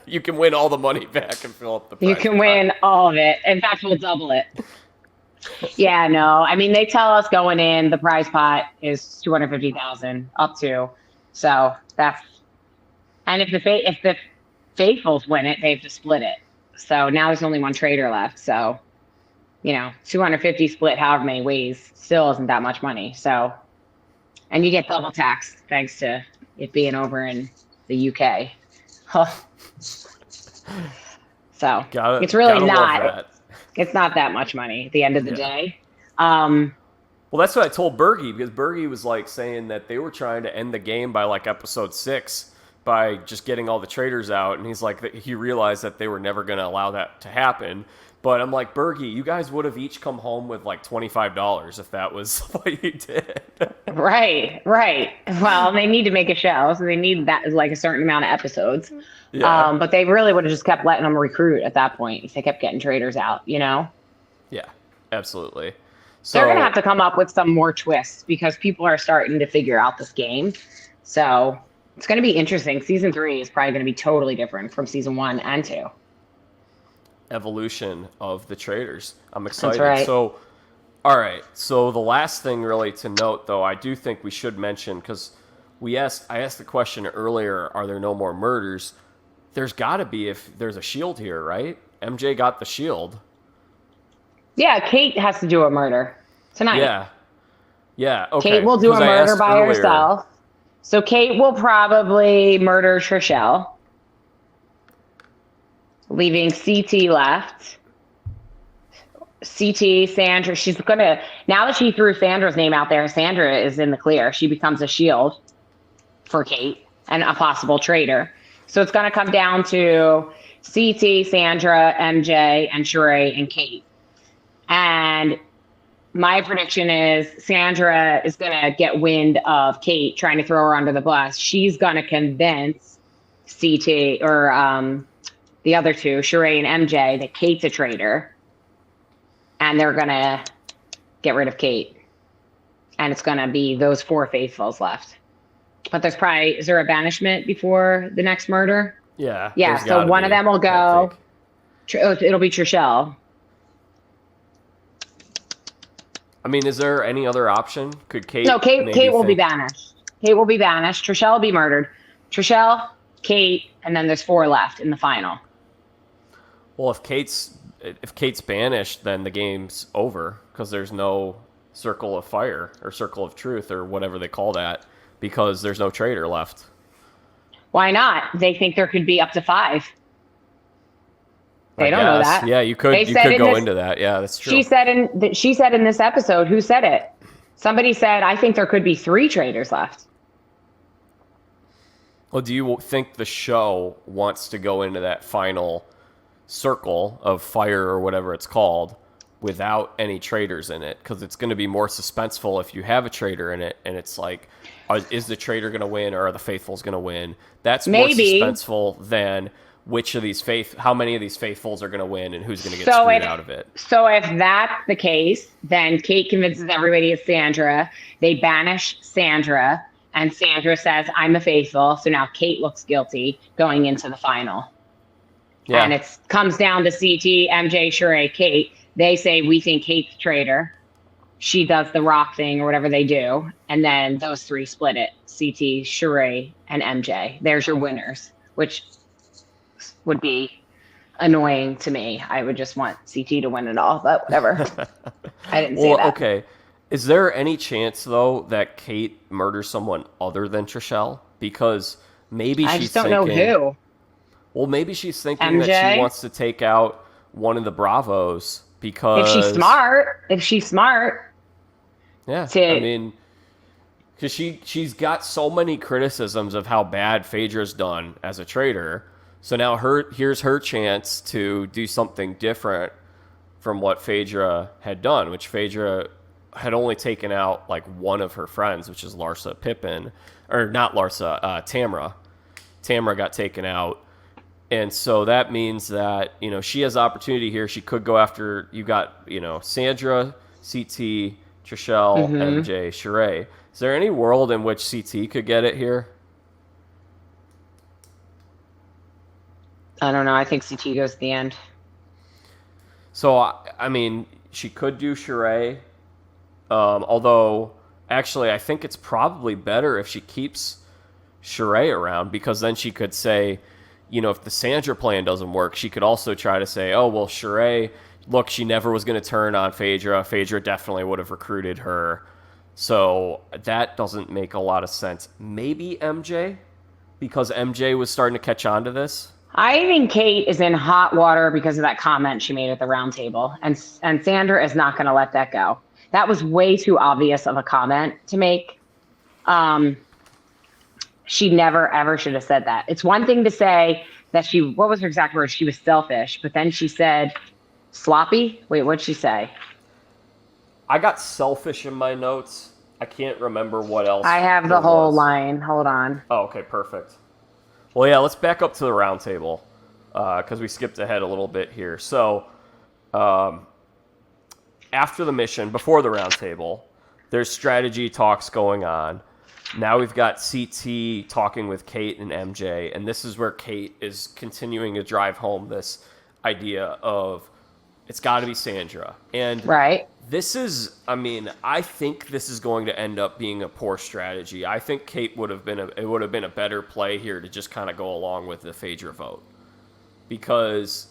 you can win all the money back and fill up the prize. You can win all of it. In fact, we'll double it. Yeah, no. I mean, they tell us going in, the prize pot is 250,000 up to. So that's, and if the faithfuls win it, they have to split it. So now there's only one traitor left. So, 250 split however many ways still isn't that much money. So, and you get double tax thanks to it being over in the UK. So it's really not. It's not that much money at the end of the day. Well, that's what I told Bergie, because Bergie was like saying that they were trying to end the game by like episode 6 by just getting all the traitors out, and he's like, he realized that they were never going to allow that to happen. But I'm like, Bergie, you guys would have each come home with like $25 if that was what you did. Right. Well, they need to make a show, so they need that like a certain amount of episodes. Yeah. But they really would have just kept letting them recruit at that point if they kept getting traitors out, Yeah, absolutely. So they're going to have to come up with some more twists because people are starting to figure out this game. So it's going to be interesting. Season 3 is probably going to be totally different from season 1 and 2. Evolution of the traitors. I'm excited. That's right. So, all right. So the last thing really to note, though, I do think we should mention, because I asked the question earlier, are there no more murders? There's got to be if there's a shield here, right? MJ got the shield. Yeah, Kate has to do a murder tonight. Yeah. Okay. Kate will do a murder by herself. So Kate will probably murder Trishelle, leaving CT left. CT, Sandra, she's going to, now that she threw Sandra's name out there, Sandra is in the clear. She becomes a shield for Kate and a possible traitor. So it's going to come down to CT, Sandra, MJ, and Sheree, and Kate. And my prediction is Sandra is going to get wind of Kate trying to throw her under the bus. She's going to convince CT or the other two, Sheree and MJ, that Kate's a traitor. And they're going to get rid of Kate. And it's going to be those 4 faithfuls left. But is there a banishment before the next murder? Yeah. Yeah, so one of them will go. It'll be Trishelle. I mean, is there any other option? Could Kate? No, Kate will be banished. Kate will be banished. Trishelle will be murdered. Trishelle, Kate, and then there's 4 left in the final. Well, if Kate's banished, then the game's over because there's no circle of fire or circle of truth or whatever they call that, because there's no traitor left. Why not? They think there could be up to 5. They don't know that. Yeah, you could go into that. Yeah, that's true. She said in this episode, who said it? Somebody said, I think there could be 3 traitors left. Well, do you think the show wants to go into that final circle of fire or whatever it's called without any traitors in it? Because it's going to be more suspenseful if you have a traitor in it, and it's like, is the traitor going to win or are the faithfuls going to win? That's more suspenseful than how many of these faithfuls are going to win and who's going to get screwed out of it. So if that's the case, then Kate convinces everybody it's Sandra. They banish Sandra, and Sandra says, I'm a faithful. So now Kate looks guilty going into the final. Yeah. And it comes down to CT, MJ, Sheree, Kate. They say, we think Kate's traitor. She does the rock thing or whatever they do. And then those three split it. CT, Sheree, and MJ. There's your winners, which would be annoying to me. I would just want CT to win it all, but whatever. I didn't say that. Okay. Is there any chance, though, that Kate murders someone other than Trishelle? Because maybe I she's just don't know who. Well, maybe she's thinking MJ? that she wants to take out one of the Bravos because... If she's smart. Yeah, I mean, because she's got so many criticisms of how bad Phaedra's done as a traitor. So now here's her chance to do something different from what Phaedra had done, which Phaedra had only taken out like one of her friends, which is Larsa Pippin, or not Larsa, Tamra. Tamra got taken out. And so that means that, she has opportunity here. She could go after, you got, Sandra, CT, Trishelle, MJ, Sheree. Is there any world in which CT could get it here? I don't know. I think CT goes to the end. So, I mean, she could do Sheree. Although, actually, I think it's probably better if she keeps Sheree around, because then she could say, if the Sandra plan doesn't work, she could also try to say, oh, well, Sheree, look, she never was going to turn on Phaedra. Phaedra definitely would have recruited her. So that doesn't make a lot of sense. Maybe MJ, because MJ was starting to catch on to this. I think Kate is in hot water because of that comment she made at the round table. And Sandra is not going to let that go. That was way too obvious of a comment to make. She never, ever should have said that. It's one thing to say that what was her exact words? She was selfish. But then she said, sloppy? Wait, what'd she say? I got selfish in my notes. I can't remember what else. I have the whole line. Hold on. Oh, okay, perfect. Well, yeah, let's back up to the round table because we skipped ahead a little bit here. So after the mission, before the round table, there's strategy talks going on. Now we've got CT talking with Kate and MJ, and this is where Kate is continuing to drive home this idea of it's got to be Sandra. And right. This is, I think this is going to end up being a poor strategy. I think Kate would have been a better play here to just kind of go along with the Phaedra vote. Because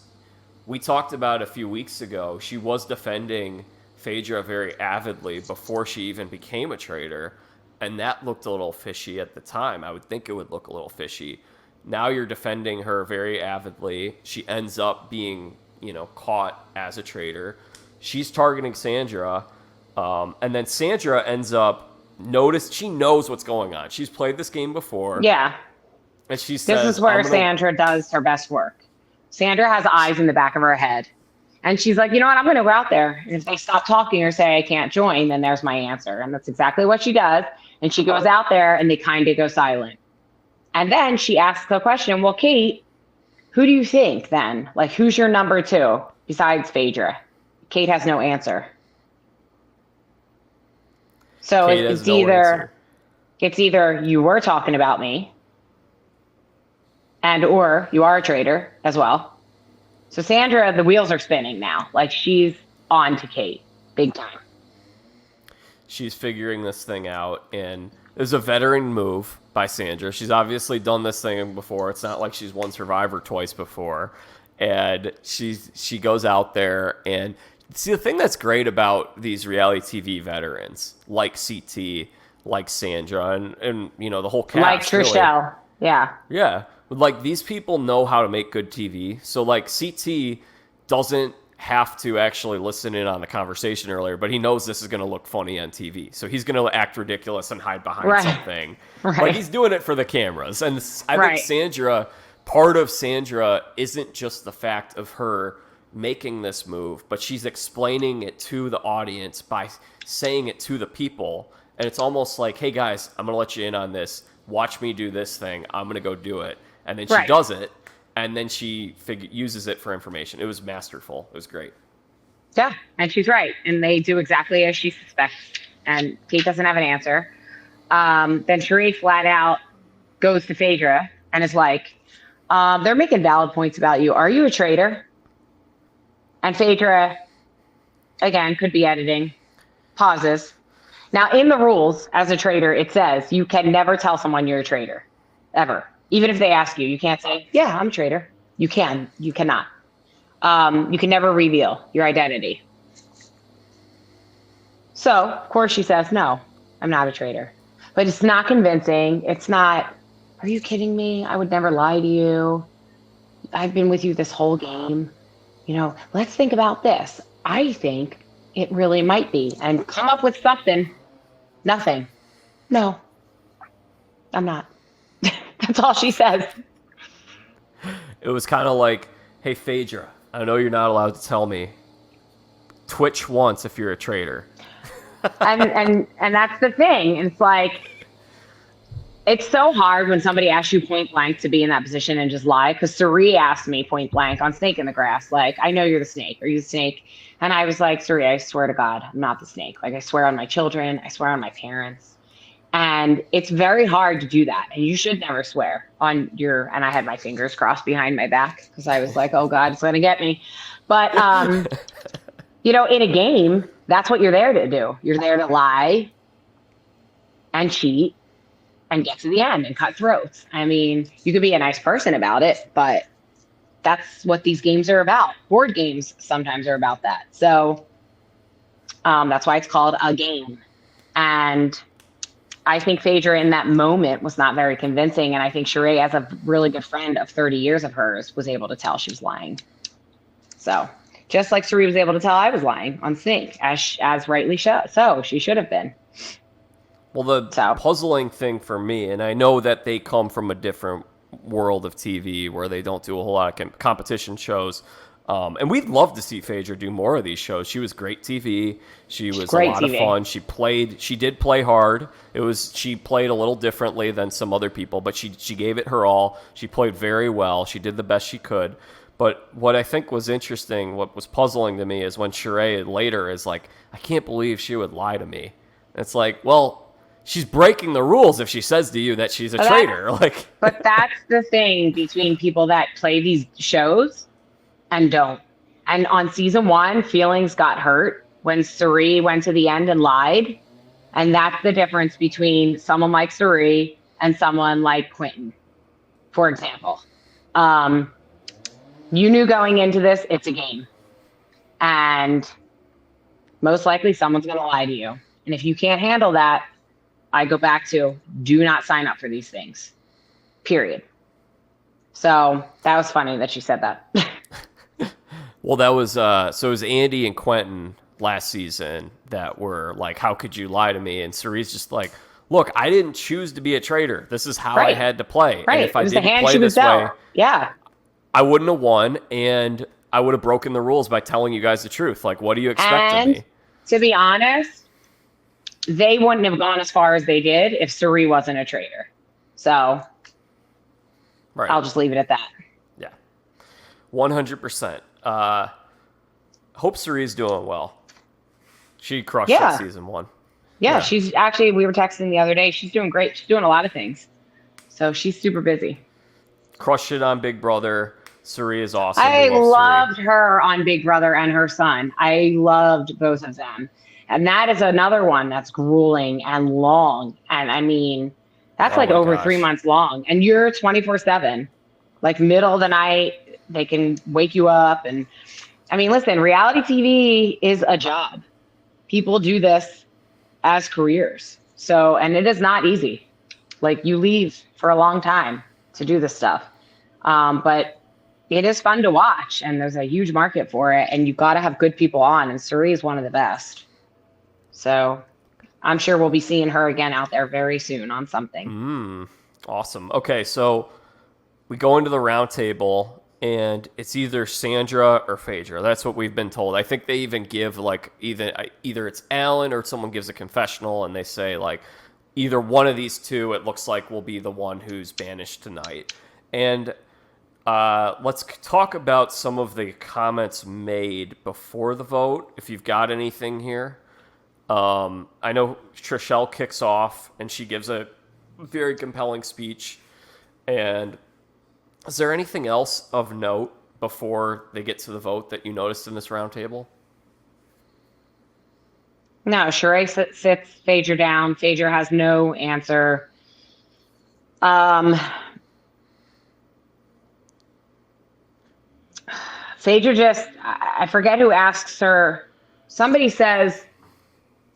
we talked about a few weeks ago, she was defending Phaedra very avidly before she even became a traitor. And that looked a little fishy at the time. I would think it would look a little fishy. Now you're defending her very avidly. She ends up being, caught as a traitor. She's targeting Sandra. And then Sandra ends up she knows what's going on. She's played this game before. Yeah. And she says, this is where Sandra does her best work. Sandra has eyes in the back of her head. And she's like, you know what? I'm going to go out there. And if they stop talking or say I can't join, then there's my answer. And that's exactly what she does. And she goes out there and they kind of go silent. And then she asks the question, well, Kate, who do you think then? Like, who's your number two besides Phaedra? Kate has no answer. So it's either you were talking about me and or you are a traitor as well. So Sandra, the wheels are spinning now. Like, she's on to Kate big time. She's figuring this thing out, and it was a veteran move by Sandra. She's obviously done this thing before. It's not like she's won Survivor twice before. And she goes out there, and see, the thing that's great about these reality TV veterans, like CT, like Sandra, and the whole cast. Like Trishelle, really. Yeah. Yeah. Like, these people know how to make good TV. So, like, CT doesn't have to actually listen in on the conversation earlier, but he knows this is going to look funny on TV. So he's going to act ridiculous and hide behind something. Right. Like, he's doing it for the cameras. And I think part of Sandra isn't just the fact of her making this move, but she's explaining it to the audience by saying it to the people. And it's almost like, hey, guys, I'm going to let you in on this. Watch me do this thing. I'm going to go do it. And then she does it. And then she uses it for information. It was masterful. It was great. Yeah, and she's right. And they do exactly as she suspects. And Kate doesn't have an answer. Then Sheree flat out goes to Phaedra and is like, They're making valid points about you. Are you a traitor? And Phaedra, again, could be editing, pauses. Now, in the rules, as a traitor, it says you can never tell someone you're a traitor, ever. Even if they ask you, you can't say, yeah, I'm a traitor. You can. You cannot. You can never reveal your identity. So, of course, she says, no, I'm not a traitor. But it's not convincing. It's not, are you kidding me? I would never lie to you. I've been with you this whole game. Let's think about this. I think it really might be. And come up with something. Nothing. No, I'm not. That's all she says. It was kind of like, hey, Phaedra, I know you're not allowed to tell me. Twitch once if you're a traitor. and that's the thing. It's like, it's so hard when somebody asks you point blank to be in that position and just lie. Because Suri asked me point blank on Snake in the Grass, like, I know you're the snake. Are you the snake? And I was like, Suri, I swear to God, I'm not the snake. Like, I swear on my children. I swear on my parents. And it's very hard to do that. And you should never swear on and I had my fingers crossed behind my back because I was like, oh God, it's going to get me. But, in a game, that's what you're there to do. You're there to lie and cheat and get to the end and cut throats. I mean, you could be a nice person about it, but that's what these games are about. Board games sometimes are about that. So that's why it's called a game. And I think Phaedra in that moment was not very convincing. And I think Sheree, as a really good friend of 30 years of hers, was able to tell she was lying. So just like Sheree was able to tell I was lying on Snake, as rightly so, she should have been. Well, the puzzling thing for me, and I know that they come from a different world of TV where they don't do a whole lot of competition shows. And we'd love to see Phaedra do more of these shows. She was great TV. She was a lot of fun. She did play hard. She played a little differently than some other people, but she gave it her all. She played very well. She did the best she could. But what I think was interesting, what was puzzling to me is when Sheree later is like, I can't believe she would lie to me. And it's like, well, she's breaking the rules if she says to you that she's a traitor. But that's the thing between people that play these shows and don't. And on season 1, feelings got hurt when Suri went to the end and lied. And that's the difference between someone like Suri and someone like Quentin, for example. You knew going into this, it's a game. And most likely someone's going to lie to you. And if you can't handle that, I go back to do not sign up for these things, period. So that was funny that she said that. Well, that was, so it was Andy and Quentin last season that were like, how could you lie to me? And Cerise's just like, look, I didn't choose to be a traitor. This is how I had to play. Right. And if I didn't play this way, yeah, I wouldn't have won, and I would have broken the rules by telling you guys the truth. Like, what do you expect of me? To be honest, they wouldn't have gone as far as they did if Suri wasn't a traitor. So I'll just leave it at that. Yeah. 100%. Hope Suri's doing well. She crushed it season 1. Yeah, she's actually, we were texting the other day. She's doing great. She's doing a lot of things. So she's super busy. Crushed it on Big Brother. Suri is awesome. I loved her on Big Brother and her son. I loved both of them. And that is another one that's grueling and long. And I mean, that's like over 3 months long. And you're 24/7. Like middle of the night, they can wake you up. And I mean, listen, reality TV is a job. People do this as careers. So, and it is not easy. Like you leave for a long time to do this stuff. But it is fun to watch, and there's a huge market for it, and you got to have good people on, and Suri is one of the best. So I'm sure we'll be seeing her again out there very soon on something. Awesome. Okay, so we go into the round table, and it's either Sandra or Phaedra. That's what we've been told. I think they even give, like, either it's Alan or someone gives a confessional, and they say, like, either one of these two, it looks like, will be the one who's banished tonight. And let's talk about some of the comments made before the vote, if you've got anything here. I know Trishelle kicks off, and she gives a very compelling speech, and Is there anything else of note before they get to the vote that you noticed in this roundtable? No, Sheree sits Phaedra down. Phaedra has no answer. Phaedra just, I forget who asks her. Somebody says,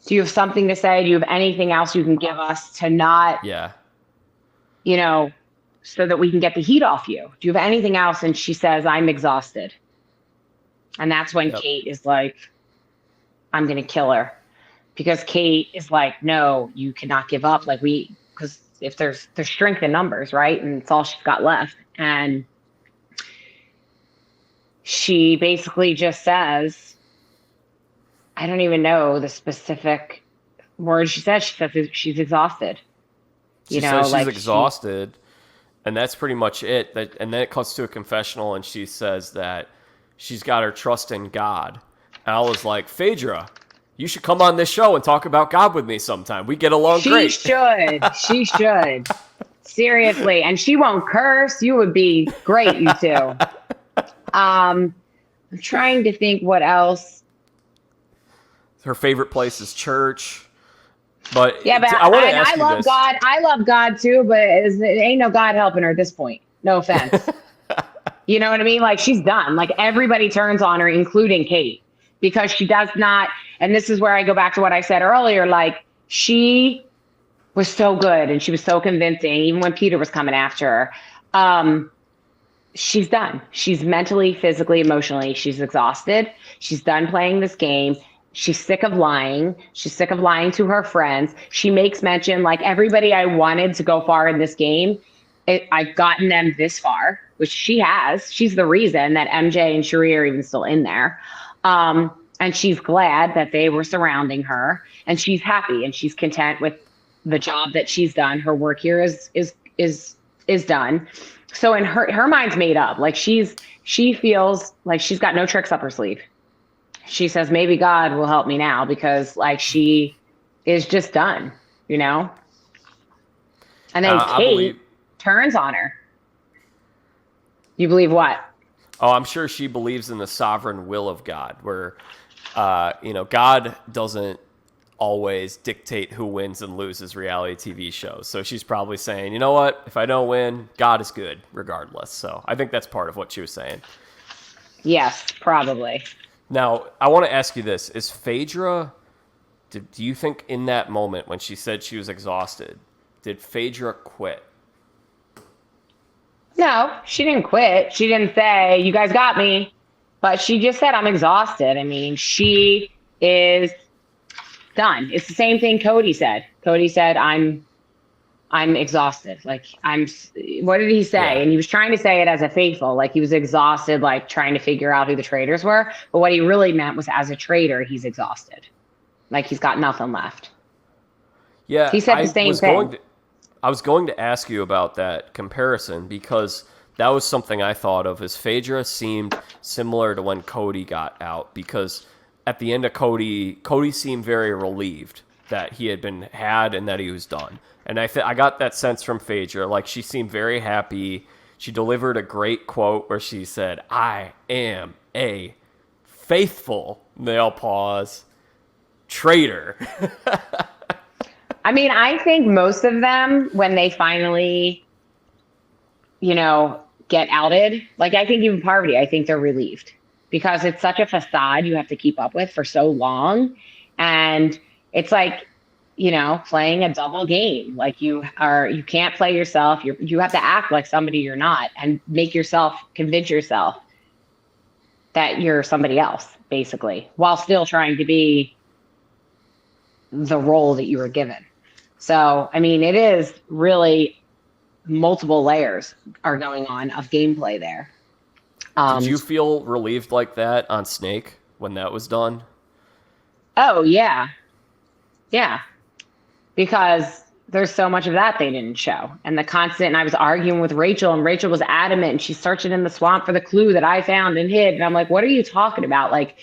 do you have something to say? Do you have anything else you can give us to not, Yeah. So that we can get the heat off you? Do you have anything else? And she says, I'm exhausted. And that's when Kate is like, I'm going to kill her. Because Kate is like, no, you cannot give up. Because if there's strength in numbers, right? And it's all she's got left. And she basically just says, I don't even know the specific words she says. She says she's exhausted. She says she's exhausted, and that's pretty much it. And then it comes to a confessional, and she says that she's got her trust in God. And I was like, Phaedra, you should come on this show and talk about God with me sometime. We get along great. She should. Seriously. And she won't curse. You would be great, you two. I'm trying to think what else. Her favorite place is church. But yeah, but I love God. I love God too, but it ain't no God helping her at this point. No offense. You know what I mean? Like, she's done. Like, everybody turns on her, including Kate, because she does not. And this is where I go back to what I said earlier. Like, she was so good and she was so convincing, even when Peter was coming after her. She's done. She's mentally, physically, emotionally, she's exhausted. She's done playing this game. She's sick of lying. She's sick of lying to her friends. She makes mention, like, everybody I wanted to go far in this game, I've gotten them this far, which she has. She's the reason that MJ and Sheree are even still in there. And she's glad that they were surrounding her, and she's happy and she's content with the job that she's done. Her work here is done. So in her mind's made up. Like, she feels like she's got no tricks up her sleeve. She says, maybe God will help me now, because like, she is just done, And then Kate turns on her. You believe what? Oh, I'm sure she believes in the sovereign will of God, where, God doesn't always dictate who wins and loses reality TV shows. So she's probably saying, you know what? If I don't win, God is good regardless. So I think that's part of what she was saying. Yes, probably. Now, I want to ask you this. Is Phaedra, do you think in that moment when she said she was exhausted, did Phaedra quit? No, she didn't quit. She didn't say, you guys got me. But she just said, I'm exhausted. I mean, she is done. It's the same thing Cody said. Cody said, I'm exhausted. Like, what did he say? Yeah. And he was trying to say it as a faithful, like he was exhausted, like trying to figure out who the traitors were. But what he really meant was, as a traitor, he's exhausted. Like, he's got nothing left. Yeah. He said the same thing. I was going to ask you about that comparison, because that was something I thought of, as Phaedra seemed similar to when Cody got out, because at the end of Cody seemed very relieved that he had been had and that he was done. And I got that sense from Phaedra. Like, she seemed very happy. She delivered a great quote where she said, I am a faithful, and they all pause, traitor. I mean, I think most of them, when they finally, get outed, like, I think even Parvati, I think they're relieved, because it's such a facade you have to keep up with for so long. And it's like, playing a double game. Like, you can't play yourself. You have to act like somebody you're not, and convince yourself that you're somebody else, basically, while still trying to be the role that you were given. So, I mean, it is really multiple layers are going on of gameplay there. Did you feel relieved like that on Snake when that was done? Oh, yeah. Yeah. Because there's so much of that they didn't show. And I was arguing with Rachel, and Rachel was adamant, and she's searching in the swamp for the clue that I found and hid. And I'm like, what are you talking about? Like,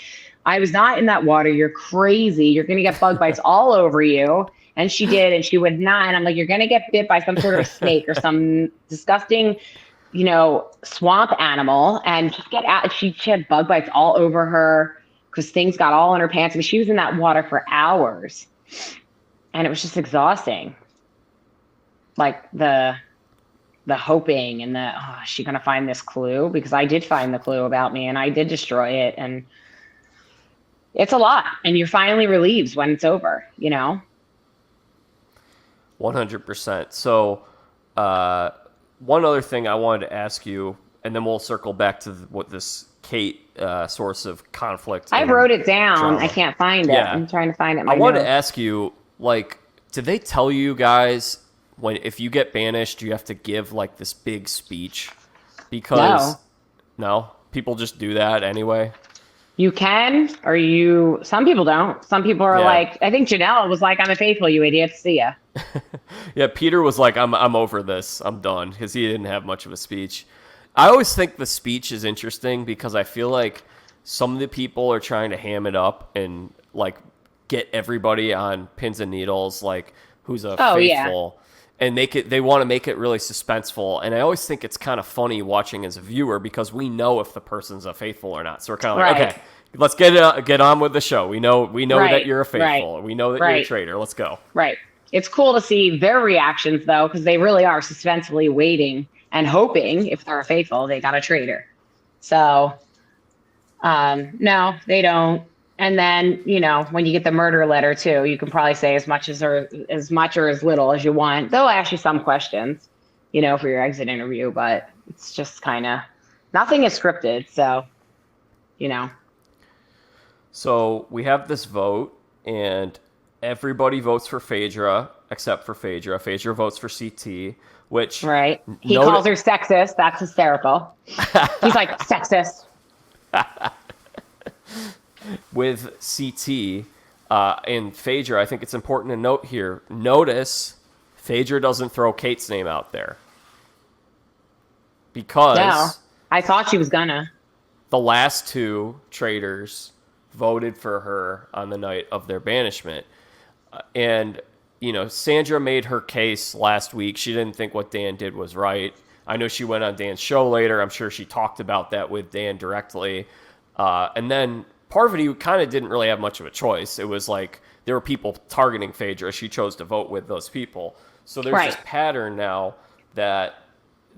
I was not in that water. You're crazy. You're going to get bug bites all over you. And she did, and she would not. And I'm like, you're going to get bit by some sort of snake or some disgusting, swamp animal and just get out. She had bug bites all over her because things got all in her pants. I mean, she was in that water for hours and it was just exhausting. Like the hoping and is she going to find this clue? Because I did find the clue about me and I did destroy it. And it's a lot. And you're finally relieved when it's over, 100%. So, one other thing I wanted to ask you, and then we'll circle back to what this Kate source of conflict. I wrote it down. Drama. I can't find it. Yeah. I'm trying to find it. I wanted to ask you, like, did they tell you guys if you get banished, you have to give like this big speech? Because no, people just do that anyway. You can, some people don't. Some people are like, I think Janelle was like, I'm a faithful, you idiot, see ya. Yeah, Peter was like, I'm over this. I'm done, because he didn't have much of a speech. I always think the speech is interesting because I feel like some of the people are trying to ham it up and like get everybody on pins and needles, like who's a faithful, and they want to make it really suspenseful. And I always think it's kind of funny watching as a viewer because we know if the person's a faithful or not. So we're kind of like, okay, let's get on with the show. We know that you're a faithful. We know that you're a traitor. Let's go. Right. It's cool to see their reactions though, because they really are suspensefully waiting and hoping if they're a faithful, they got a traitor. So, no, they don't. And then, when you get the murder letter too, you can probably say as much or as little as you want. They'll ask you some questions, for your exit interview, but it's just kind of, nothing is scripted. So, So we have this vote and everybody votes for Phaedra except for Phaedra. Phaedra votes for CT, which... Right. He calls her sexist. That's hysterical. He's like, sexist. With CT and Phaedra, I think it's important to note here. Notice Phaedra doesn't throw Kate's name out there. Because... No, I thought she was gonna. The last two traitors voted for her on the night of their banishment. And, Sandra made her case last week. She didn't think what Dan did was right. I know she went on Dan's show later. I'm sure she talked about that with Dan directly. And then Parvati kind of didn't really have much of a choice. It was like there were people targeting Phaedra. She chose to vote with those people. So there's this pattern now that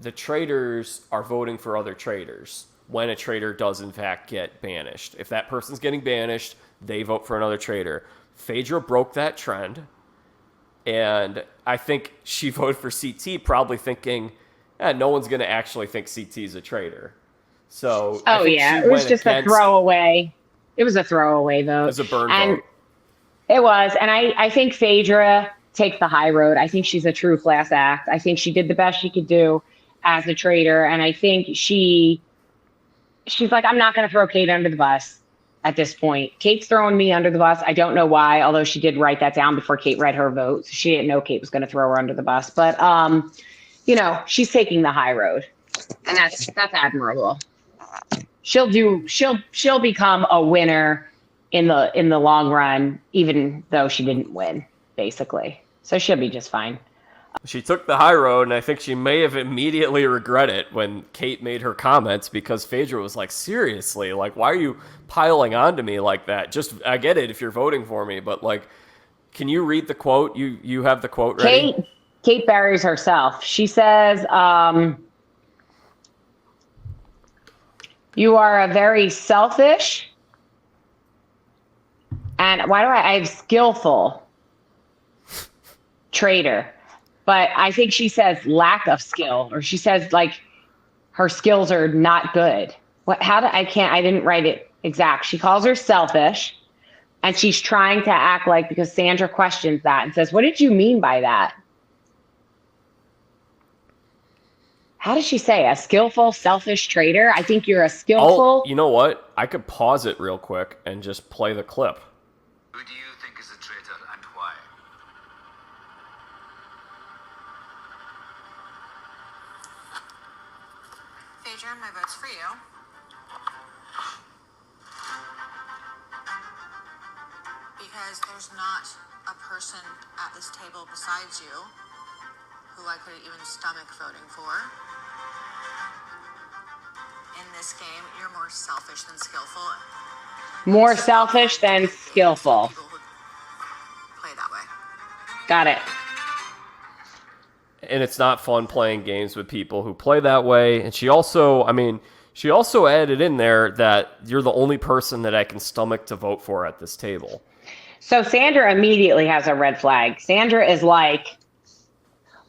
the traitors are voting for other traitors when a traitor does in fact get banished. If that person's getting banished, they vote for another traitor. Phaedra broke that trend, and I think she voted for CT probably thinking, no one's going to actually think CT's a traitor. So it was just a throwaway. It was a throwaway vote. It was a burn vote. It was, and I think Phaedra takes the high road. I think she's a true class act. I think she did the best she could do as a traitor, and I think she's like, I'm not going to throw Kate under the bus at this point. Kate's throwing me under the bus. I don't know why, although she did write that down before Kate read her vote. So she didn't know Kate was going to throw her under the bus. But, she's taking the high road, and that's admirable. She'll become a winner in the long run, even though she didn't win, basically. So she'll be just fine. She took the high road, and I think she may have immediately regretted it when Kate made her comments, because Phaedra was like, seriously, like, why are you piling onto me like that? I get it if you're voting for me, but like, can you read the quote? You have the quote ready? Kate buries herself. She says, you are a very selfish, and I have skillful traitor. But I think she says lack of skill, or she says like her skills are not good. I didn't write it exact. She calls her selfish, and she's trying to act like, because Sandra questions that and says, what did you mean by that? How does she say? A skillful, selfish traitor? I think you're a skillful. You know what? I could pause it real quick and just play the clip. Who do you think is a traitor and why? Phaedra, my vote's for you. Because there's not a person at this table besides you who I could even stomach voting for. this game, you're more selfish than skillful. More selfish than skillful. People who play that way. Got it. And it's not fun playing games with people who play that way. And she also added in there that you're the only person that I can stomach to vote for at this table. So Sandra immediately has a red flag. Sandra is like,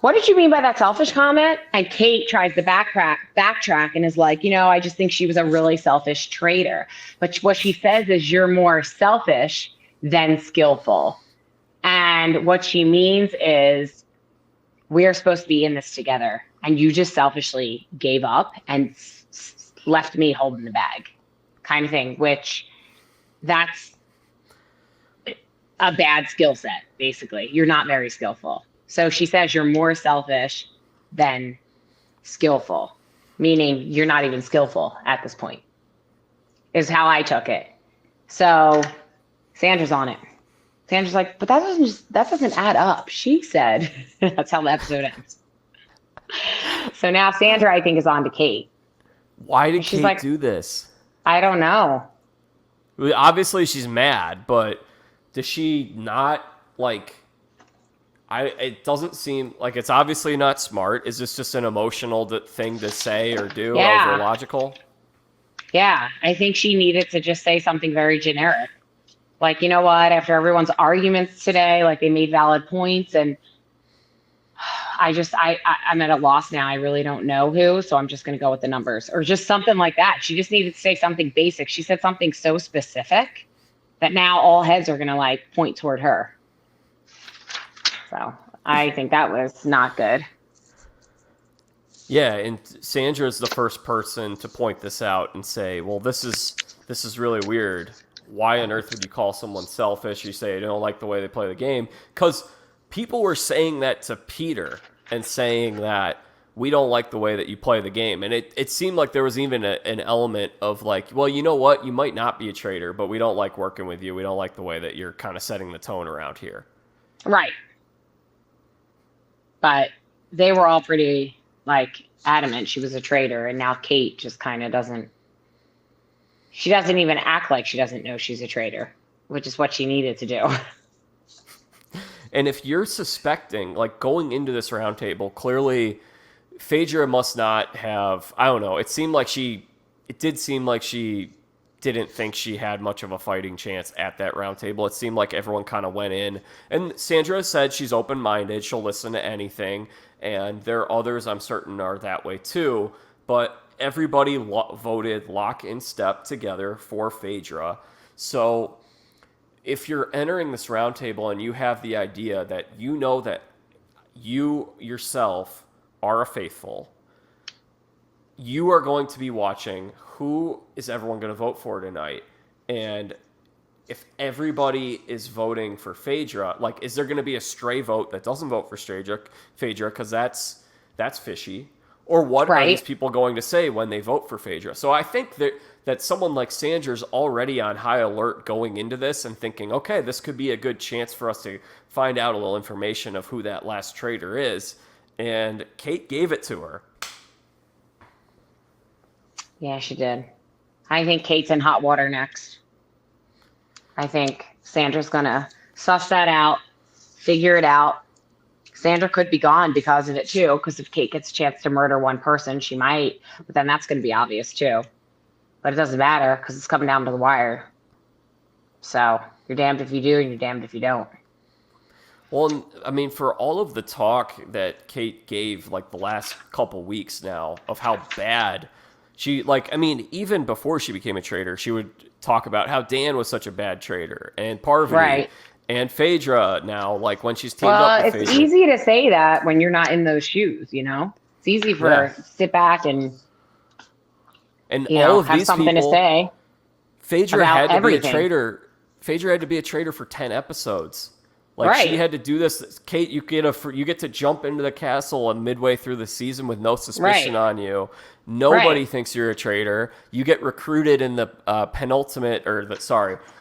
what did you mean by that selfish comment? And Kate tries to backtrack and is like, I just think she was a really selfish traitor. But what she says is you're more selfish than skillful. And what she means is we are supposed to be in this together. And you just selfishly gave up and left me holding the bag kind of thing, which that's a bad skill set, basically. You're not very skillful. So she says you're more selfish than skillful, meaning you're not even skillful at this point, is how I took it. So Sandra's on it. Sandra's like, but that doesn't add up. She said, that's how the episode ends. So now Sandra, I think, is on to Kate. Why did Kate do this? I don't know. Obviously she's mad, but does she not it doesn't seem like it's obviously not smart. Is this just an emotional thing to say or do over logical? Yeah, I think she needed to just say something very generic. Like, you know what, after everyone's arguments today, they made valid points, and I'm at a loss now. I really don't know who, so I'm just going to go with the numbers or just something like that. She just needed to say something basic. She said something so specific that now all heads are going to point toward her. So I think that was not good. Yeah, and Sandra's the first person to point this out and say, well, this is really weird. Why on earth would you call someone selfish? You say you don't like the way they play the game. Because people were saying that to Peter and saying that we don't like the way that you play the game. And it seemed like there was even an element of well, you know what? You might not be a traitor, but we don't like working with you. We don't like the way that you're kind of setting the tone around here. Right. But they were all pretty adamant she was a traitor. And now Kate just kind of doesn't even act like she doesn't know she's a traitor, which is what she needed to do. And if you're suspecting, going into this roundtable, clearly Phaedra must not have, I don't know, it did seem like she didn't think she had much of a fighting chance at that roundtable. It seemed like everyone kind of went in. And Sandra said she's open-minded, she'll listen to anything, and there are others I'm certain are that way too. But everybody voted lock in step together for Phaedra. So if you're entering this roundtable and you have the idea that you know that you yourself are a faithful, you are going to be watching who is everyone going to vote for tonight. And if everybody is voting for Phaedra, is there going to be a stray vote that doesn't vote for Phaedra? Because that's fishy. Or what are these people going to say when they vote for Phaedra? So I think that someone like Sandra's already on high alert going into this and thinking, okay, this could be a good chance for us to find out a little information of who that last traitor is. And Kate gave it to her. Yeah, she did. I think Kate's in hot water next. I think Sandra's going to suss that out, figure it out. Sandra could be gone because of it too, because if Kate gets a chance to murder one person, she might, but then that's going to be obvious too. But it doesn't matter because it's coming down to the wire. So you're damned if you do and you're damned if you don't. Well, I mean, for all of the talk that Kate gave the last couple weeks now of how bad she, even before she became a traitor, she would talk about how Dan was such a bad traitor and Parvati and Phaedra now, when she's teamed up with it's Phaedra. easy to say that when you're not in those shoes, It's easy for her to sit back and all of have these something people, to say. Phaedra had to everything. be a traitor. Phaedra had to be a traitor for 10 episodes. She had to do this. Kate, you get to jump into the castle and midway through the season with no suspicion on you. Nobody thinks you're a traitor. You get recruited in the penultimate,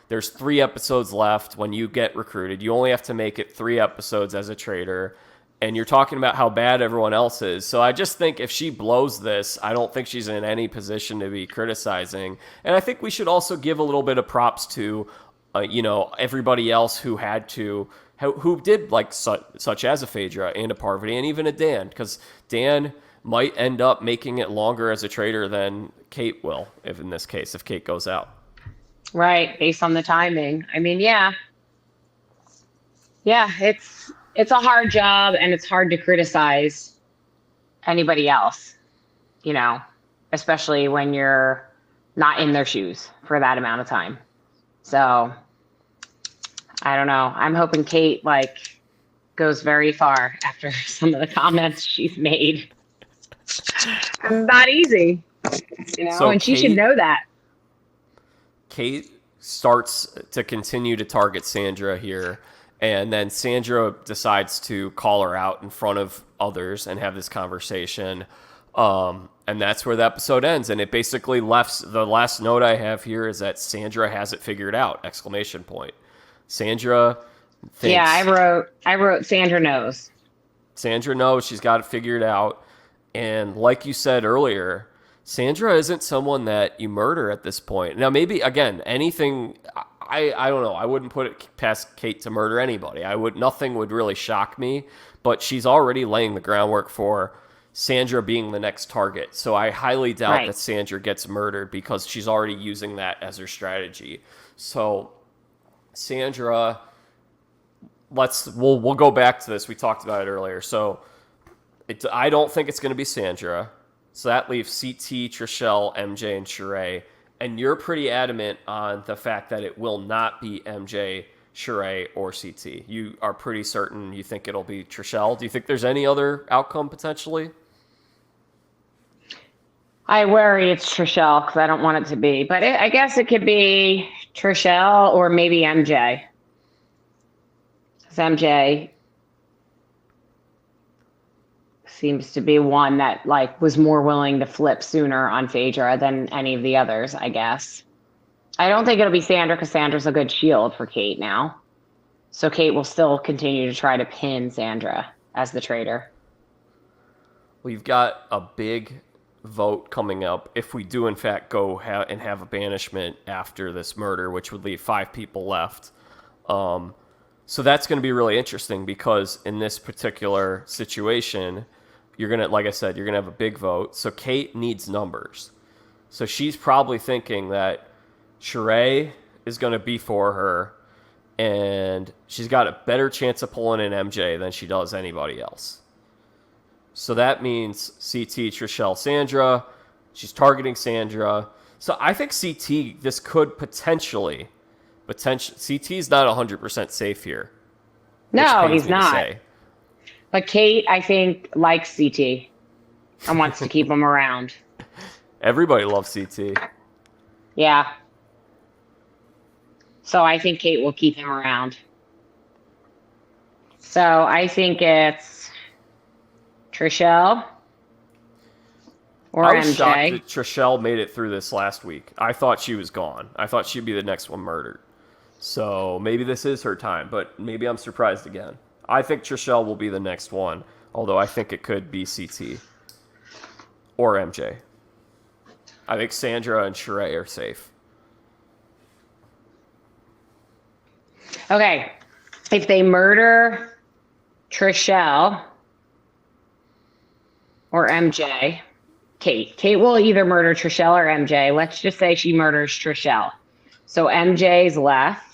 there's 3 episodes left when you get recruited. You only have to make it 3 episodes as a traitor. and you're talking about how bad everyone else is. So I just think if she blows this, I don't think she's in any position to be criticizing. And I think we should also give a little bit of props to, everybody else who had to, who did like such as a Phaedra and a Parvati and even a Dan, because Dan might end up making it longer as a traitor than Kate will, if in this case, if Kate goes out. Right, based on the timing. I mean, yeah, it's a hard job, and it's hard to criticize anybody else, especially when you're not in their shoes for that amount of time. So I don't know. I'm hoping Kate goes very far after some of the comments she's made. It's not easy, So and she Kate, should know that. Kate starts to continue to target Sandra here, and then Sandra decides to call her out in front of others and have this conversation. And that's where the episode ends. And it basically left, the last note I have here is that Sandra has it figured out, ! Sandra thinks... Yeah, I wrote Sandra knows. Sandra knows she's got it figured out. And like you said earlier, Sandra isn't someone that you murder at this point. Now, maybe, again, anything... I don't know. I wouldn't put it past Kate to murder anybody. Nothing would really shock me, but she's already laying the groundwork for Sandra being the next target. So I highly doubt that Sandra gets murdered because she's already using that as her strategy. So Sandra, we'll go back to this. We talked about it earlier. So I don't think it's going to be Sandra. So that leaves CT, Trishelle, MJ, and Sheree. And you're pretty adamant on the fact that it will not be MJ, Sheree, or CT. You are pretty certain you think it'll be Trishelle. Do you think there's any other outcome potentially? I worry it's Trishelle because I don't want it to be. But I guess it could be Trishelle or maybe MJ. Because MJ seems to be one that was more willing to flip sooner on Phaedra than any of the others, I guess. I don't think it'll be Sandra because Sandra's a good shield for Kate now. So Kate will still continue to try to pin Sandra as the traitor. We've got a big vote coming up if we do in fact go and have a banishment after this murder, which would leave 5 people left. So that's going to be really interesting because in this particular situation, you're going to, like I said, you're going to have a big vote. So Kate needs numbers. So she's probably thinking that Sheree is going to be for her, and she's got a better chance of pulling in MJ than she does anybody else. So that means CT, Trishelle, Sandra. She's targeting Sandra. So I think CT, this could potentially, CT's not 100% safe here. No, he's not. But Kate, I think, likes CT and wants to keep him around. Everybody loves CT. Yeah. So I think Kate will keep him around. So I think it's Trishelle or MJ. I was shocked that Trishelle made it through this last week. I thought she was gone. I thought she'd be the next one murdered. So maybe this is her time, but maybe I'm surprised again. I think Trishelle will be the next one, although I think it could be CT or MJ. I think Sandra and Sheree are safe. Okay. If they murder Trishelle or MJ, Kate will either murder Trishelle or MJ. Let's just say she murders Trishelle. So MJ's left.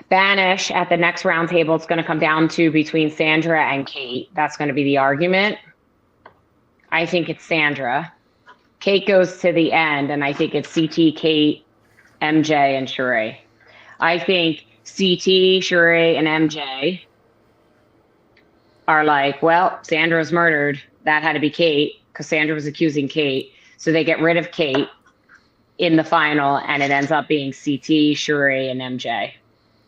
Banish at the next round table, it's going to come down to between Sandra and Kate. That's going to be the argument. I think it's Sandra. Kate goes to the end, and I think it's CT, Kate, MJ, and Sheree. I think CT, Sheree, and MJ are Sandra's murdered. That had to be Kate because Sandra was accusing Kate. So they get rid of Kate in the final, and it ends up being CT, Sheree, and MJ.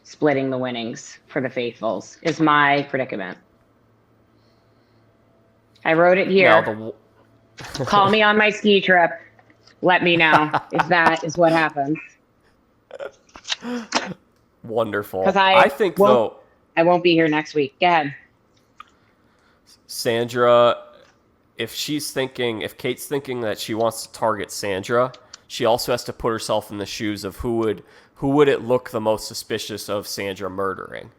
Splitting the winnings for the faithfuls is my predicament. I wrote it here. Call me on my ski trip. Let me know if that is what happens. Wonderful. I think though. I won't be here next week. Go ahead. Sandra, if Kate's thinking that she wants to target Sandra, she also has to put herself in the shoes of who would it look the most suspicious of Sandra murdering.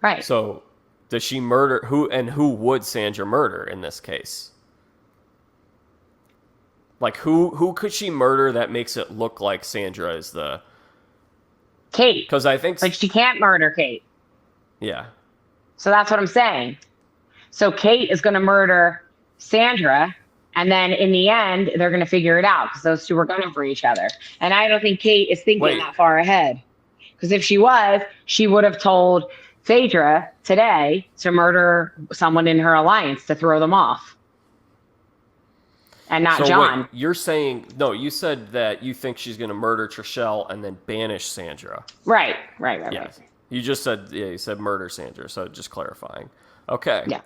Right. So does she murder who would Sandra murder in this case? Like who could she murder that makes it look like Sandra is the Kate. Because I think But she can't murder Kate. Yeah. So that's what I'm saying. So Kate is going to murder Sandra, and then in the end, they're going to figure it out because those two are going for each other. And I don't think Kate is thinking that far ahead. Because if she was, she would have told Phaedra today to murder someone in her alliance to throw them off. And not John. Wait, you're saying, no, you said that you think she's going to murder Trishelle and then banish Sandra. Right. Yes. You just said, you said murder Sandra, so just clarifying. Okay. Yeah.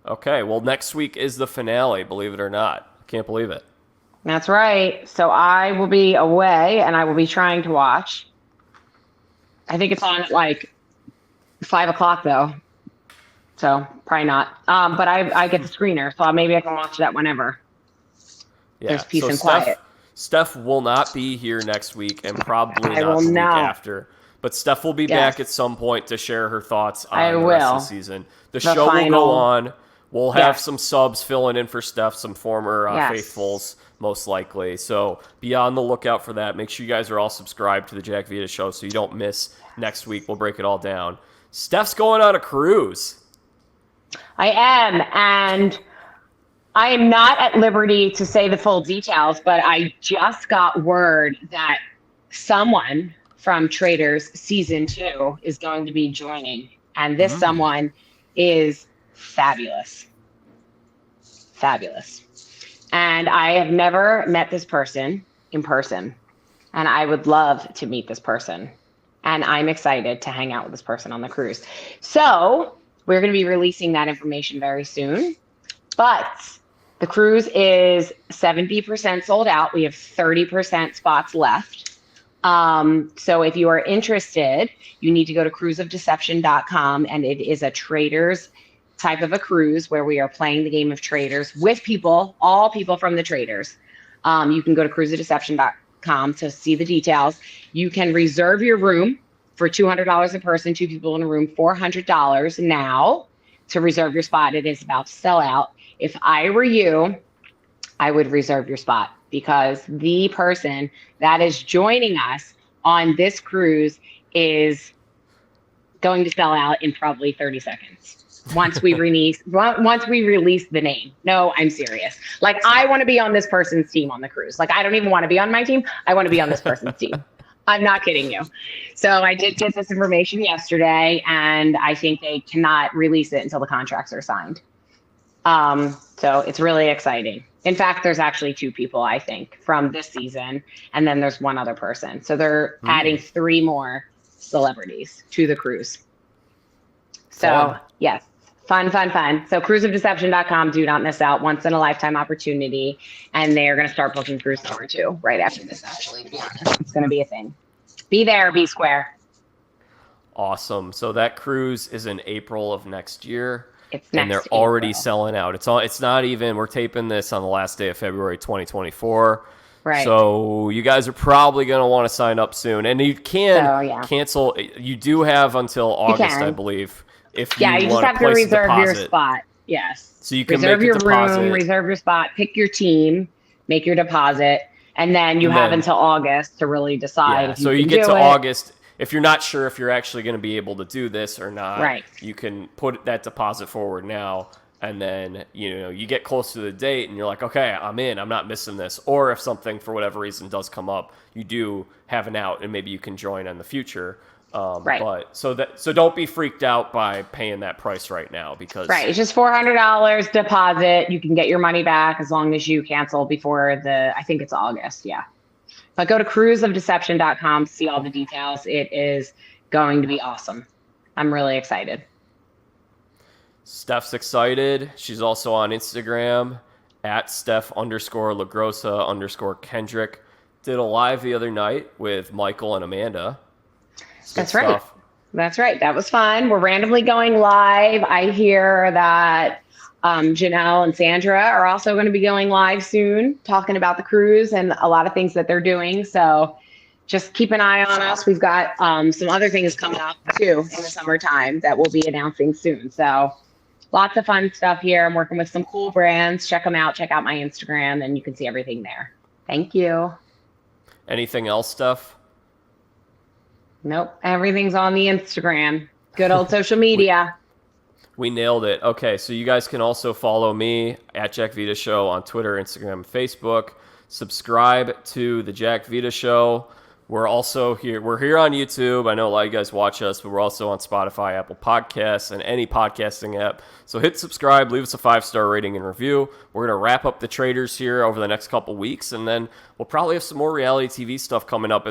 Okay, well, next week is the finale, believe it or not. I can't believe it. That's right. So I will be away, and I will be trying to watch. I think it's on at like 5 o'clock, though. So probably not. But I get the screener, so maybe I can watch that whenever. Yeah. There's peace and quiet. Steph will not be here next week, and probably not the week after. But Steph will be back at some point to share her thoughts on the rest of the season. The show will go on. We'll have some subs filling in for Steph, some former faithfuls, most likely. So be on the lookout for that. Make sure you guys are all subscribed to the Jack Vita Show so you don't miss next week. We'll break it all down. Steph's going on a cruise. I am, and I am not at liberty to say the full details, but I just got word that someone from Traitors Season 2 is going to be joining. And this someone is fabulous. Fabulous. And I have never met this person in person. And I would love to meet this person. And I'm excited to hang out with this person on the cruise. So we're going to be releasing that information very soon. But the cruise is 70% sold out. We have 30% spots left. So if you are interested, you need to go to cruiseofdeception.com, and it is a Traitors type of a cruise where we are playing the game of Traitors with people, all people from the Traitors. You can go to cruiseofdeception.com to see the details. You can reserve your room for $200 a person, 2 people in a room, $400 now to reserve your spot. It is about to sell out. If I were you, I would reserve your spot because the person that is joining us on this cruise is going to sell out in probably 30 seconds. Once we release the name. No, I'm serious. Like, I want to be on this person's team on the cruise. Like, I don't even want to be on my team. I want to be on this person's team. I'm not kidding you. So I did get this information yesterday, and I think they cannot release it until the contracts are signed. So it's really exciting. In fact, there's actually 2 people, I think, from this season, and then there's 1 other person. So they're adding 3 more celebrities to the cruise. So yes, fun. So cruiseofdeception.com, do not miss out. Once in a lifetime opportunity. And they're going to start booking cruise number 2 right after this, actually, to be honest. It's going to be a thing. Be there, be square. Awesome. So that cruise is in April of next year. And they're already selling out. It's not even, we're taping this on the last day of February 2024. Right. So you guys are probably going to want to sign up soon. And you can cancel. You do have until August, I believe. If you just have to reserve your spot. Yes. So you can reserve make your a deposit. room, reserve your spot, pick your team, make your deposit, and then you have until August to really decide if you can get do to it. August. If you're not sure if you're actually going to be able to do this or not, you can put that deposit forward now, and then you get close to the date and you're like, okay, I'm in, I'm not missing this. Or if something for whatever reason does come up, you do have an out, and maybe you can join in the future. But so don't be freaked out by paying that price right now because it's just $400 deposit. You can get your money back as long as you cancel before I think it's August. Yeah. But go to cruiseofdeception.com to see all the details. It is going to be awesome. I'm really excited. Steph's excited. She's also on Instagram at Steph_LaGrossa_Kendrick. Did a live the other night with Michael and Amanda. That's right. That's right. That was fun. We're randomly going live. I hear that Janelle and Sandra are also going to be going live soon, talking about the cruise and a lot of things that they're doing. So just keep an eye on us. We've got some other things coming up too in the summertime that we'll be announcing soon. So lots of fun stuff here. I'm working with some cool brands. Check them out. Check out my Instagram and you can see everything there. Thank you. Anything else, Steph? Nope. Everything's on the Instagram. Good old social media. We nailed it. Okay, so you guys can also follow me at Jack Vita Show on Twitter, Instagram, and Facebook. Subscribe to the Jack Vita Show. We're also here. We're here on YouTube. I know a lot of you guys watch us, but we're also on Spotify, Apple Podcasts, and any podcasting app. So hit subscribe, leave us a 5-star rating and review. We're going to wrap up the Traitors here over the next couple weeks, and then we'll probably have some more reality TV stuff coming up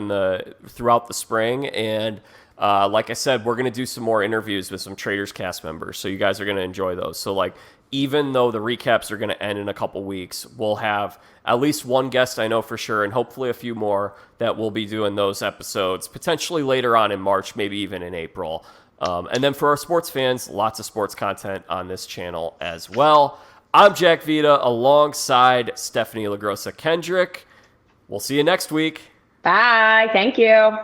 throughout the spring. And like I said, we're going to do some more interviews with some Traitors cast members, so you guys are going to enjoy those. So like, even though the recaps are going to end in a couple weeks, we'll have at least one guest I know for sure, and hopefully a few more that will be doing those episodes, potentially later on in March, maybe even in April. And then for our sports fans, lots of sports content on this channel as well. I'm Jack Vita alongside Stephenie, LaGrossa, Kendrick. We'll see you next week. Bye. Thank you.